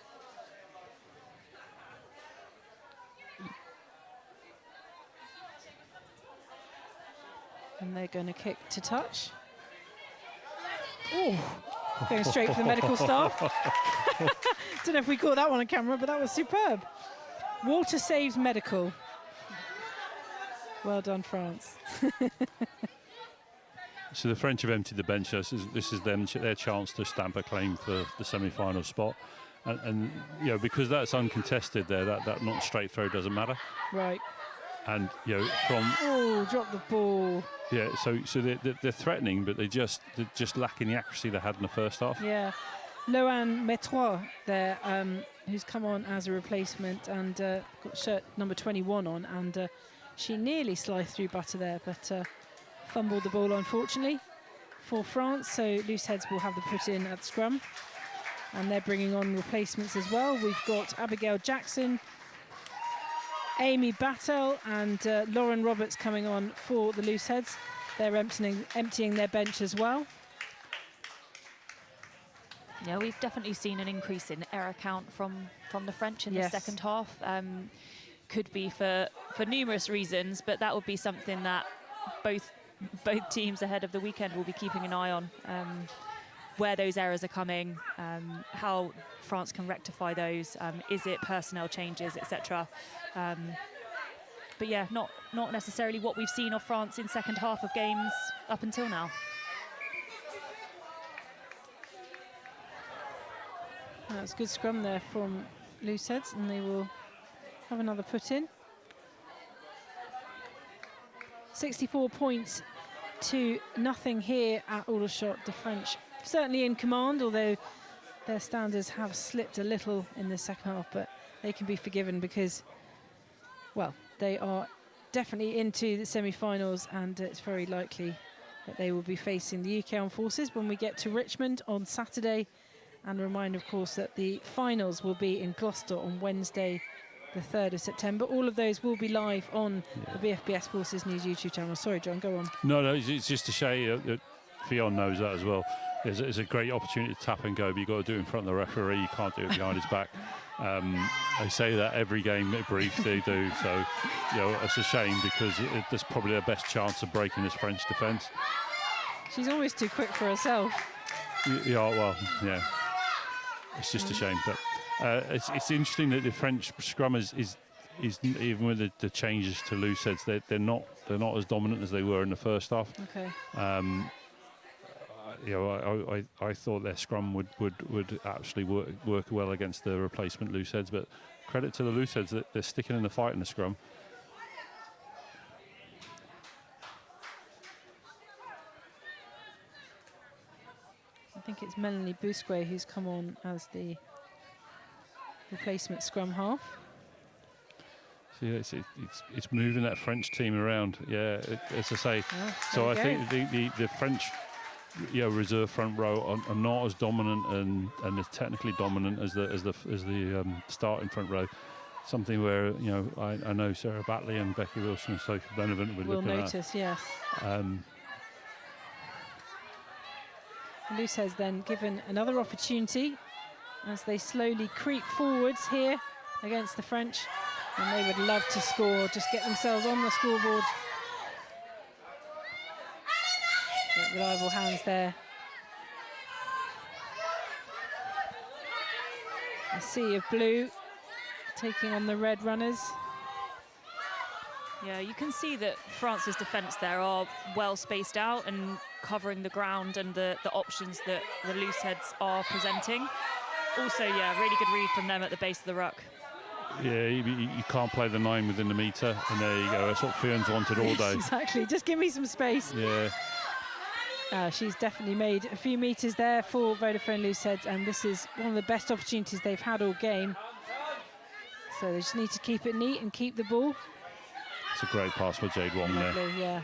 And they're going to kick to touch. Oh, going straight for the medical staff. Don't know if we caught that one on camera, but that was superb. Water saves medical. Well done, France. So the French have emptied the bench. This is their chance to stamp a claim for the semi-final spot. And you know, because that's uncontested there, that not straight throw doesn't matter. Right. And you know, drop the ball. Yeah, so they're threatening, but they're just lacking the accuracy they had in the first half. Yeah, Loan Métrois there, who's come on as a replacement and got shirt number 21 on, and she nearly sliced through butter there, but fumbled the ball unfortunately for France. So LooseHeadz will have the put in at scrum, and they're bringing on replacements as well. We've got Abigail Jackson, Amy Battle and Lauren Roberts coming on for the LooseHeadz. They're emptying their bench as well. Yeah, we've definitely seen an increase in error count from the French in the second half. Could be for numerous reasons, but that would be something that both teams ahead of the weekend will be keeping an eye on. Where those errors are coming, how France can rectify those, is it personnel changes, etc. But yeah, not necessarily what we've seen of France in second half of games up until now. That's a good scrum there from LooseHeadz, and they will have another put in. 64 points to nothing here at Aldershot. The French certainly in command, although their standards have slipped a little in the second half, but they can be forgiven because, well, they are definitely into the semi-finals, and it's very likely that they will be facing the UK Armed Forces when we get to Richmond on Saturday. And remind, of course, that the finals will be in Gloucester on Wednesday, the 3rd of September. All of those will be live on the BFBS Forces News YouTube channel. Sorry, John, go on. No, it's just a shame that Fionn knows that as well. It's a great opportunity to tap and go, but you've got to do it in front of the referee. You can't do it behind his back. They say that every game brief they do. So, you know, it's a shame because there's probably their best chance of breaking this French defence. She's always too quick for herself. Yeah, well, yeah. It's just a shame, but it's interesting that the French scrum is even with the changes to LooseHeadz, they're not as dominant as they were in the first half. Okay. You know, I thought their scrum would actually work well against the replacement LooseHeadz, but credit to the LooseHeadz that they're sticking in the fight in the scrum. I think it's Melanie Bousquet who's come on as the replacement scrum half. So yeah, it's moving that French team around. Yeah, as I say. So I think the French reserve front row are not as dominant and as technically dominant as the starting front row. Something where I know Sarah Batley and Becky Wilson and Sophie Benevent would will look at notice, yes. LooseHeadz then given another opportunity as they slowly creep forwards here against the French, and they would love to score, just get themselves on the scoreboard. But reliable hands there A sea of blue taking on the red runners. Yeah, you can see that France's defence there are well spaced out and covering the ground and the options that the Looseheads are presenting. Also, yeah, really good read from them at the base of the ruck. Yeah, you can't play the 9 within the metre, and there you go. That's what Fion's wanted all day. Exactly, just give me some space. Yeah. She's definitely made a few metres there for Vodafone Looseheads, and this is one of the best opportunities they've had all game. So they just need to keep it neat and keep the ball. It's a great pass for Jade Wong there. Lovely, yeah.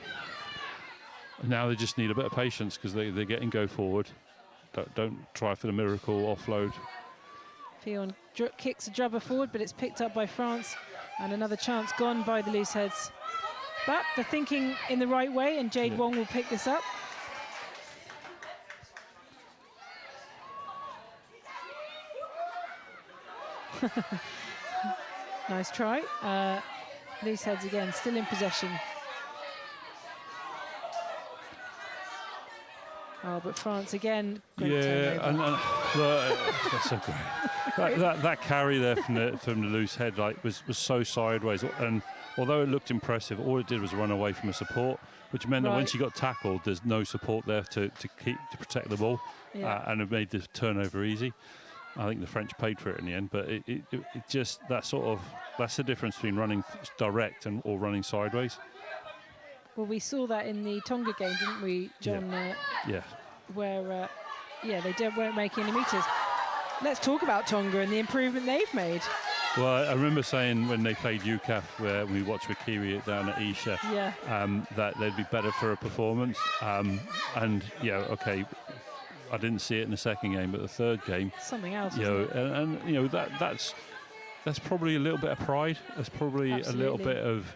Now they just need a bit of patience because they're getting go forward. Don't try for the miracle offload. Fion kicks a drubber forward, but it's picked up by France, and another chance gone by the Looseheads. But they're thinking in the right way, and Jade Wong will pick this up. Nice try. Looseheads again, still in possession. Oh, but France again. Great turnover. That's so great. that carry there from the loose head was so sideways, and although it looked impressive, all it did was run away from a support, which meant that when she got tackled, there's no support there to protect the ball, and it made the turnover easy. I think the French paid for it in the end, but it just that's the difference between running direct or running sideways. Well, we saw that in the Tonga game, didn't we, John? Where, they weren't making any metres. Let's talk about Tonga and the improvement they've made. Well, I remember saying when they played UCAF, where we watched with Kiwi down at Isha, that they'd be better for a performance. I didn't see it in the second game, but the third game, something else. That's probably a little bit of pride. That's probably a little bit of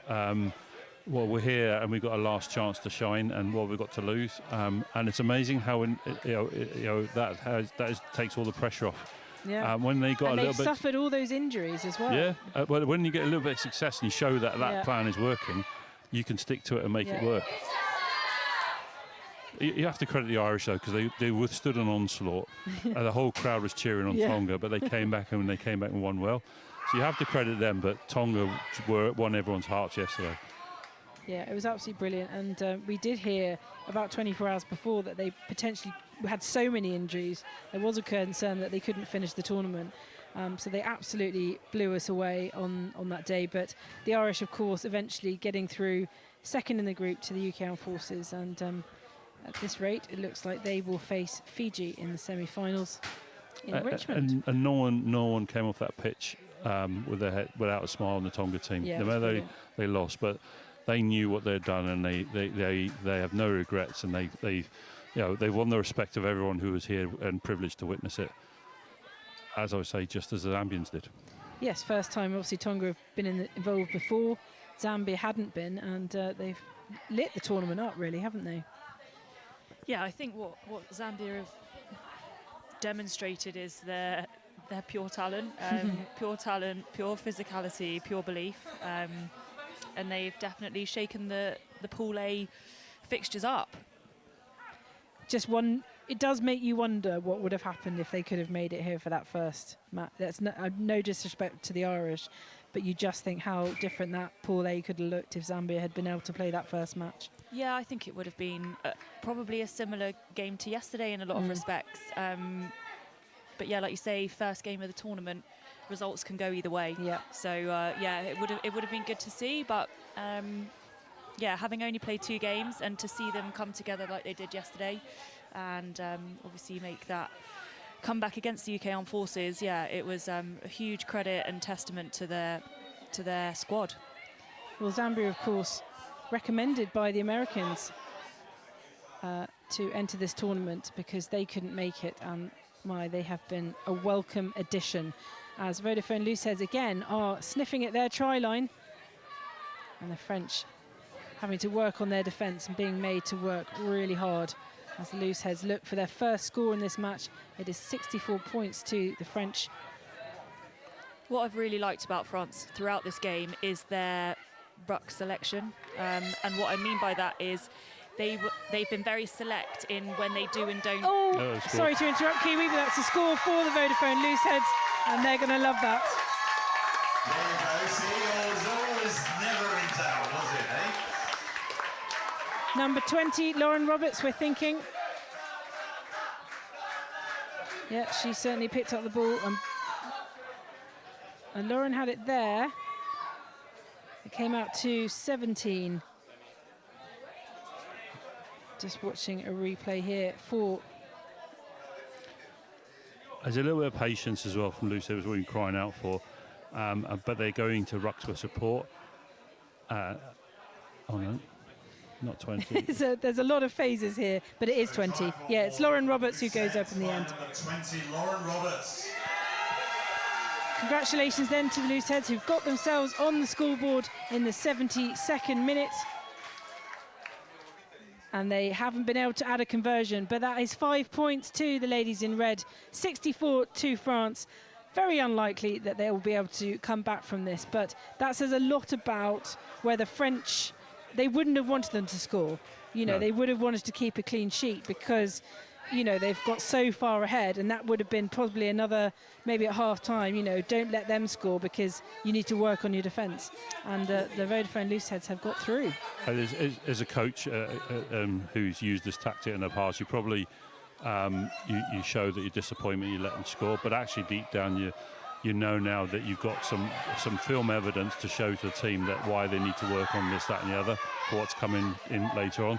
we're here and we've got a last chance to shine, and what we've got to lose. And it's amazing how that takes all the pressure off. Yeah. When they got and a little bit, suffered all those injuries as well. Yeah. Well, when you get a little bit of success and you show that plan is working, you can stick to it and make it work. You have to credit the Irish, though, because they withstood an onslaught. The whole crowd was cheering on Tonga, but they came back and won well. So you have to credit them, but Tonga won everyone's hearts yesterday. Yeah, it was absolutely brilliant. And we did hear about 24 hours before that they potentially had so many injuries. There was a concern that they couldn't finish the tournament. So they absolutely blew us away on that day. But the Irish, of course, eventually getting through second in the group to the UK Armed Forces. And at this rate, it looks like they will face Fiji in the semi-finals in Richmond. And no one came off that pitch without a smile on the Tonga team. Yeah, no matter they lost, but they knew what they'd done, and they have no regrets, and they've won the respect of everyone who was here and privileged to witness it. As I would say, just as the Zambians did. Yes, first time. Obviously, Tonga have been involved before. Zambia hadn't been, and they've lit the tournament up, really, haven't they? Yeah, I think what Zambia have demonstrated is their pure talent, pure physicality, pure belief, and they've definitely shaken the Pool A fixtures up. It does make you wonder what would have happened if they could have made it here for that first match. That's no disrespect to the Irish, but you just think how different that Pool A could have looked if Zambia had been able to play that first match. Yeah, I think it would have been probably a similar game to yesterday in a lot of respects. But yeah, like you say, first game of the tournament, results can go either way. Yeah. So it would have been good to see, but having only played 2 games and to see them come together like they did yesterday, and obviously make that comeback against the UK Armed Forces, it was a huge credit and testament to their squad. Well, Zambia, of course, recommended by the Americans to enter this tournament because they couldn't make it, and they have been a welcome addition, as Vodafone Looseheads again are sniffing at their try line, and the French having to work on their defence and being made to work really hard as the Looseheads look for their first score in this match. It is 64 points to the French. What I've really liked about France throughout this game is their ruck selection, and what I mean by that is they've been very select in when they do and don't. Oh, sorry to interrupt, Kiwi, but that's a score for the Vodafone Looseheads. And they're going to love that. There you go, see, it was always never in doubt, was it, eh? Number 20, Lauren Roberts, we're thinking. Yeah, she certainly picked up the ball. And Lauren had it there. It came out to 17. Just watching a replay here for... There's a little bit of patience as well from LooseHeadz, what we're crying out for. But they're going to ruck for support. Oh no, not 20. There's a lot of phases here, but it is 20. Yeah, it's Lauren Roberts who goes up in the end. Number 20, Lauren Roberts. Congratulations then to the LooseHeadz who've got themselves on the scoreboard in the 72nd minute. And they haven't been able to add a conversion, but that is 5 points to the ladies in red, 64 to France. Very unlikely that they will be able to come back from this, but that says a lot about where the French, they wouldn't have wanted them to score. You know, No. They would have wanted to keep a clean sheet because, you know, they've got so far ahead, and that would have been probably another, maybe at half time, you know, don't let them score because you need to work on your defence. And the Vodafone LooseHeadz have got through. As a coach who's used this tactic in the past, you probably you show that you're disappointed you let them score, but actually deep down you know now that you've got some film evidence to show to the team that why they need to work on this, that and the other for what's coming in later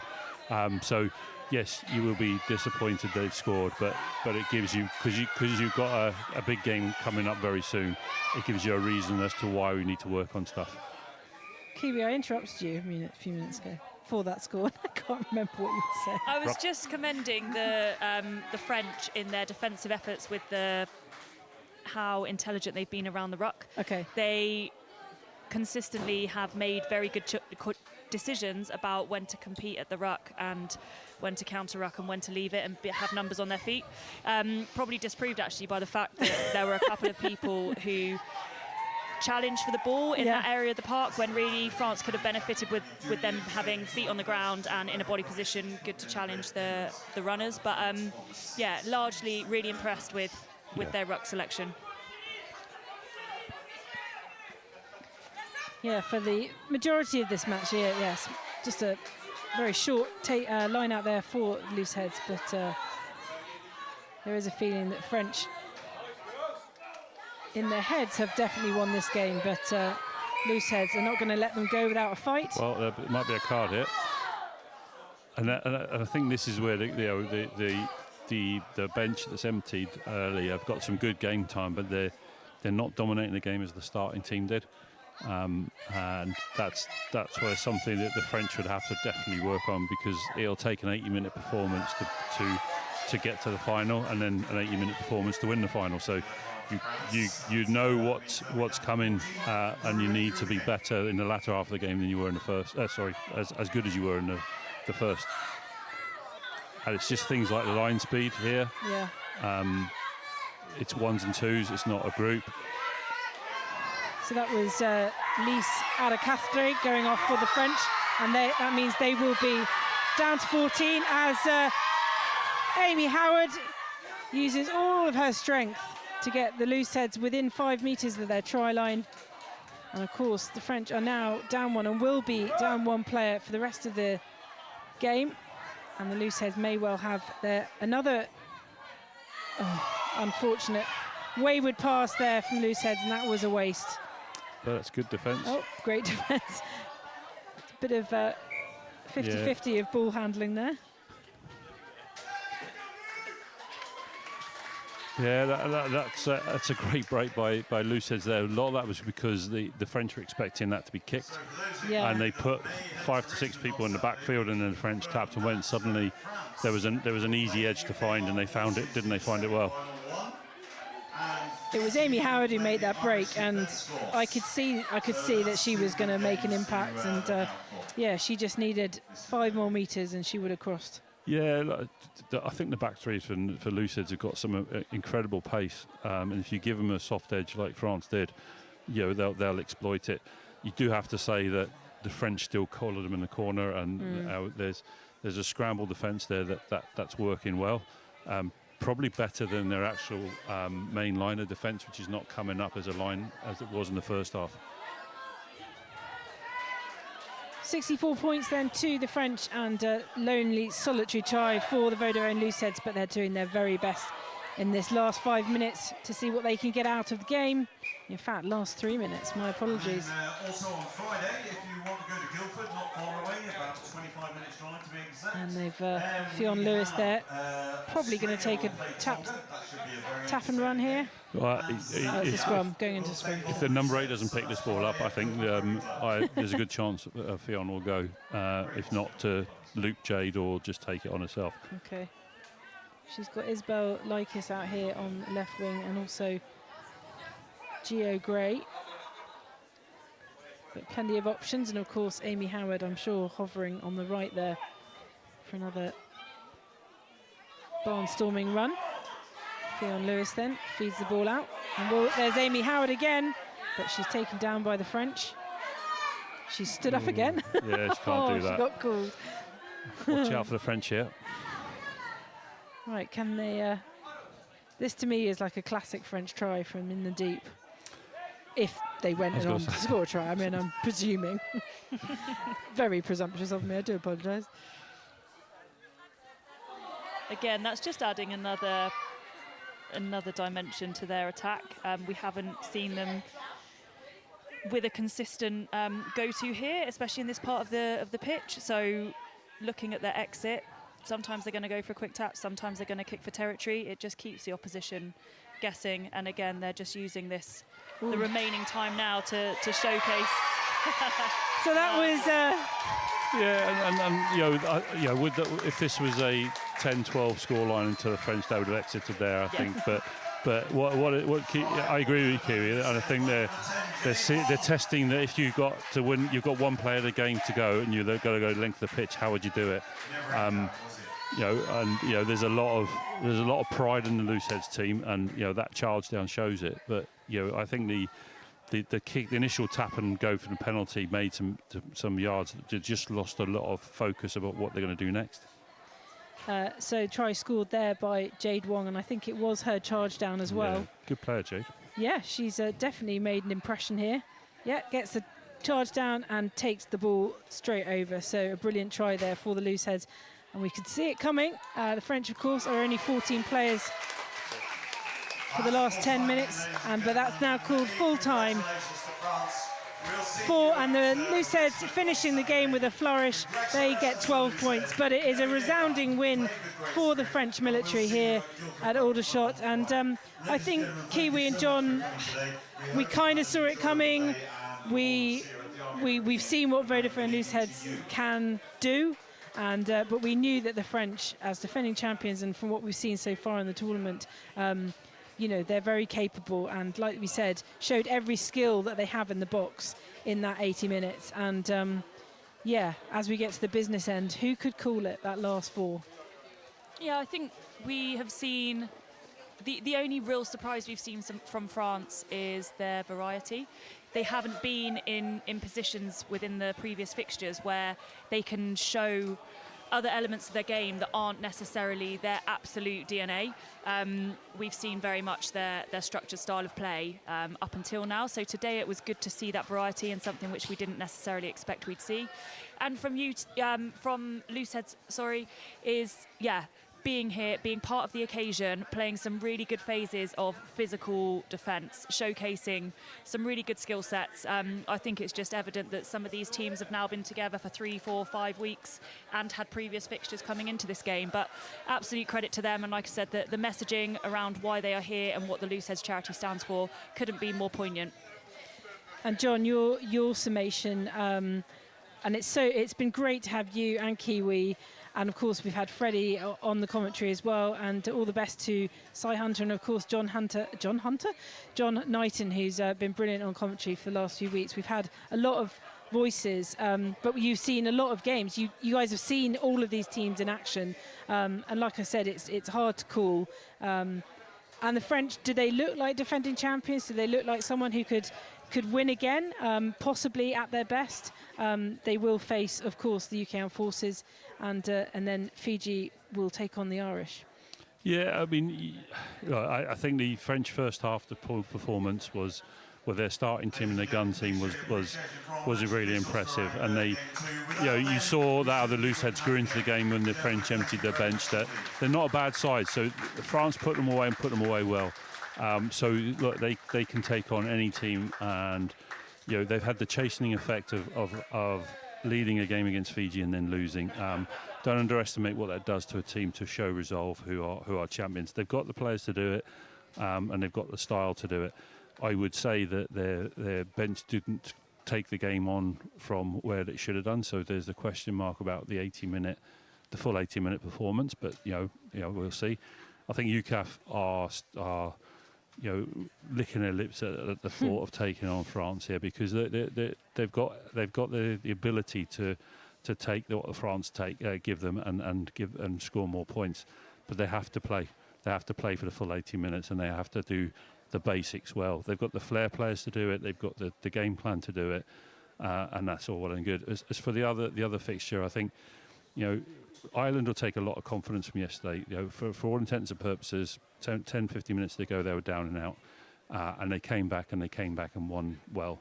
on. So yes, you will be disappointed they've scored, but it gives you, because you've got a big game coming up very soon, it gives you a reason as to why we need to work on stuff. Kiwi, I interrupted you a few minutes ago for that score. I can't remember what you were saying. I was just commending the French in their defensive efforts with how intelligent they've been around the ruck. Okay. They consistently have made very good decisions about when to compete at the ruck and when to counter ruck and when to leave it and have numbers on their feet. Probably disproved actually by the fact that there were a couple of people who challenged for the ball in that area of the park when really France could have benefited with them having feet on the ground and in a body position good to challenge the runners. But yeah, largely really impressed with their ruck selection. Yeah, for the majority of this match here, yes, just a very short line out there for LooseHeadz, but there is a feeling that French in their heads have definitely won this game, but LooseHeadz are not going to let them go without a fight. Well, there might be a card here, and I think this is where the bench that's emptied early have got some good game time, but they're not dominating the game as the starting team did, and that's where something that the French would have to definitely work on, because it'll take an 80-minute performance to get to the final, and then an 80-minute performance to win the final. So you know what's coming, and you need to be better in the latter half of the game than you were in the first. As good as you were in the first. And it's just things like the line speed here. Yeah. It's ones and twos. It's not a group. So that was Lise Adacastre going off for the French, and that means they will be down to 14 as Amy Howard uses all of her strength to get the LooseHeadz within 5 metres of their try line. And of course, the French are now down one and will be down one player for the rest of the game. And the LooseHeadz may well have another unfortunate wayward pass there from LooseHeadz, and that was a waste. But that's good defence. Oh, great defence. Bit of 50-50 of ball handling there. Yeah, that's a great break by LooseHeadz there. A lot of that was because the French were expecting that to be kicked, and they put 5 to 6 people in the backfield, and then the French tapped and went. Suddenly, there was an easy edge to find, and they found it. Didn't they find it well? It was Amy Howard who made that break, and I could see that she was going to make an impact, and yeah, she just needed 5 more metres, and she would have crossed. Yeah, I think the back threes for LooseHeadz have got some incredible pace, and if you give them a soft edge like France did, you know, they'll exploit it. You do have to say that the French still collar them in the corner, and there's a scramble defence there that's working well. probably better than their actual main line of defence, which is not coming up as a line as it was in the first half. 64 points then to the French, and a lonely, solitary try for the Vodafone Looseheads, but they're doing their very best in this last 5 minutes to see what they can get out of the game. In fact, last 3 minutes, my apologies. And, also on Friday, if you want to go to Guildford, not far away, about 25 minutes drive to be exact. And they've Fionn Lewis there, probably going to take a tap and run here. Well, It's a scrum, going into scrum. If the number 8 doesn't pick this ball up, I think there's a good chance Fionn will go, if not to loop Jade or just take it on herself. Okay. She's got Isabel Likis out here on the left wing, and also Gio Gray. But plenty of options, and of course Amy Howard, I'm sure, hovering on the right there for another barnstorming run. Fionn Lewis then feeds the ball out, and there's Amy Howard again, but she's taken down by the French. She stood up again. Yeah, she can't do that. She got called. Watch out for the French here. Right, can they... this to me is like a classic French try from in the deep. If they went on to score a try, I mean, I'm presuming. Very presumptuous of me, I do apologise. Again, that's just adding another dimension to their attack. We haven't seen them with a consistent go-to here, especially in this part of the pitch. So looking at their exit, sometimes they're going to go for a quick tap, sometimes they're going to kick for territory. It just keeps the opposition guessing, and again they're just using this the remaining time now to showcase. So that was if this was a 10-12 scoreline into the French, they would have exited there, I think. But I agree with you, Kiwi, and I think they're testing that if you've got to win, you've got one player of the game to go, and you've got to go length of the pitch. How would you do it? There's a lot of pride in the Looseheads team, and that charge down shows it. But I think the kick, the initial tap and go for the penalty made some yards. They just lost a lot of focus about what they're going to do next. So try scored there by Jade Wong, and I think it was her charge down as well. Yeah, good player, Jade. Yeah, she's definitely made an impression here. Yeah, gets the charge down and takes the ball straight over. So a brilliant try there for the Looseheads. And we could see it coming. The French, of course, are only 14 players for the last 10 minutes, but that's now called full-time. And the Looseheads finishing the game with a flourish. They get 12 points, but it is a resounding win for the French military here at Aldershot. And I think Kiwi and John, we kind of saw it coming. We've seen what Vodafone Looseheads can do. But we knew that the French, as defending champions, and from what we've seen so far in the tournament, they're very capable, and like we said, showed every skill that they have in the box in that 80 minutes. And as we get to the business end, who could call it, that last four? Yeah, I think we have seen the only real surprise we've seen from France is their variety. They haven't been in positions within the previous fixtures where they can show other elements of their game that aren't necessarily their absolute DNA. We've seen very much their structured style of play up until now. So today it was good to see that variety, and something which we didn't necessarily expect we'd see. And from Looseheads, is being here, being part of the occasion, playing some really good phases of physical defence, showcasing some really good skill sets. I think it's just evident that some of these teams have now been together for 3, 4, 5 weeks and had previous fixtures coming into this game. But absolute credit to them, and like I said, the messaging around why they are here and what the Looseheads charity stands for couldn't be more poignant. And John, your summation, and it's been great to have you and Kiwi. And of course, we've had Freddie on the commentary as well. And all the best to Cy Hunter and, of course, John Knighton, who's been brilliant on commentary for the last few weeks. We've had a lot of voices, but you've seen a lot of games. You guys have seen all of these teams in action. And like I said, it's hard to call. And the French, do they look like defending champions? Do they look like someone who could win again, possibly at their best? They will face, of course, the UK Armed Forces, and then Fiji will take on the Irish. Yeah, I mean, I think the French first half performance was, well, their starting team and their gun team was really impressive, and they, you saw that how the Looseheads grew into the game when the French emptied their bench. That they're not a bad side, so France put them away and put them away well. So look, they can take on any team, and they've had the chastening effect of leading a game against Fiji and then losing. Don't underestimate what that does to a team to show resolve, who are champions. They've got the players to do it, and they've got the style to do it. I would say that their bench didn't take the game on from where it should have done. So there's a question mark about the full 80-minute performance. But we'll see. I think UCAF are licking their lips at the thought of taking on France here, because they've got the ability to take what France give them and score more points, but they have to play. They have to play for the full 80 minutes, and they have to do the basics well. They've got the flair players to do it. They've got the game plan to do it, and that's all well and good. As for the other fixture, I think Ireland will take a lot of confidence from yesterday. For all intents and purposes, 10-15 minutes ago they were down and out, and they came back and won well.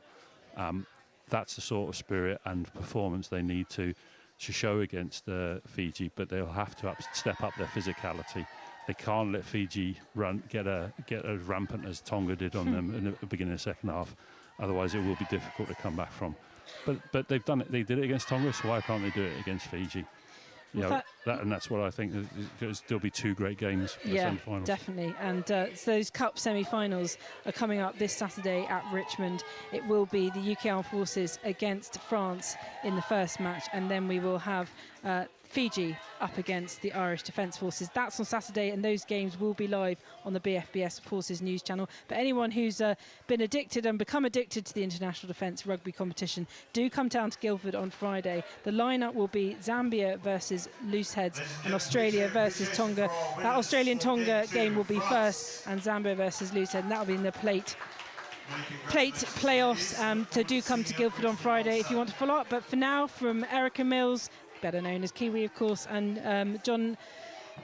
That's the sort of spirit and performance they need to show against Fiji, but they'll have to step up their physicality. They can't let Fiji get as rampant as Tonga did on them in the beginning of the second half. Otherwise, it will be difficult to come back from. But they've done it. They did it against Tonga, so why can't they do it against Fiji? And that's what I think. There'll still be two great games for the semi-finals. Definitely. And so those Cup semi-finals are coming up this Saturday at Richmond. It will be the UK Armed Forces against France in the first match, and then we will have Fiji up against the Irish Defence Forces. That's on Saturday, and those games will be live on the BFBS Forces News channel. But anyone who's been addicted and become addicted to the International Defence Rugby competition, do come down to Guildford on Friday. The lineup will be Zambia versus Looseheads and Australia versus Tonga. That Australian-Tonga game will be first, and Zambia versus Loosehead, and that will be in the plate playoffs. So do come to Guildford on Friday if you want to follow up. But for now, from Erica Mills, better known as Kiwi, of course, and John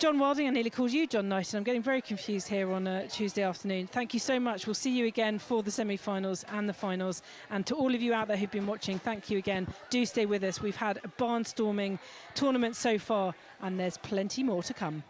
Wilding, I nearly called you John Knighton. I'm getting very confused here on a Tuesday afternoon. Thank you so much. We'll see you again for the semi-finals and the finals. And to all of you out there who've been watching, thank you again. Do stay with us. We've had a barnstorming tournament so far, and there's plenty more to come.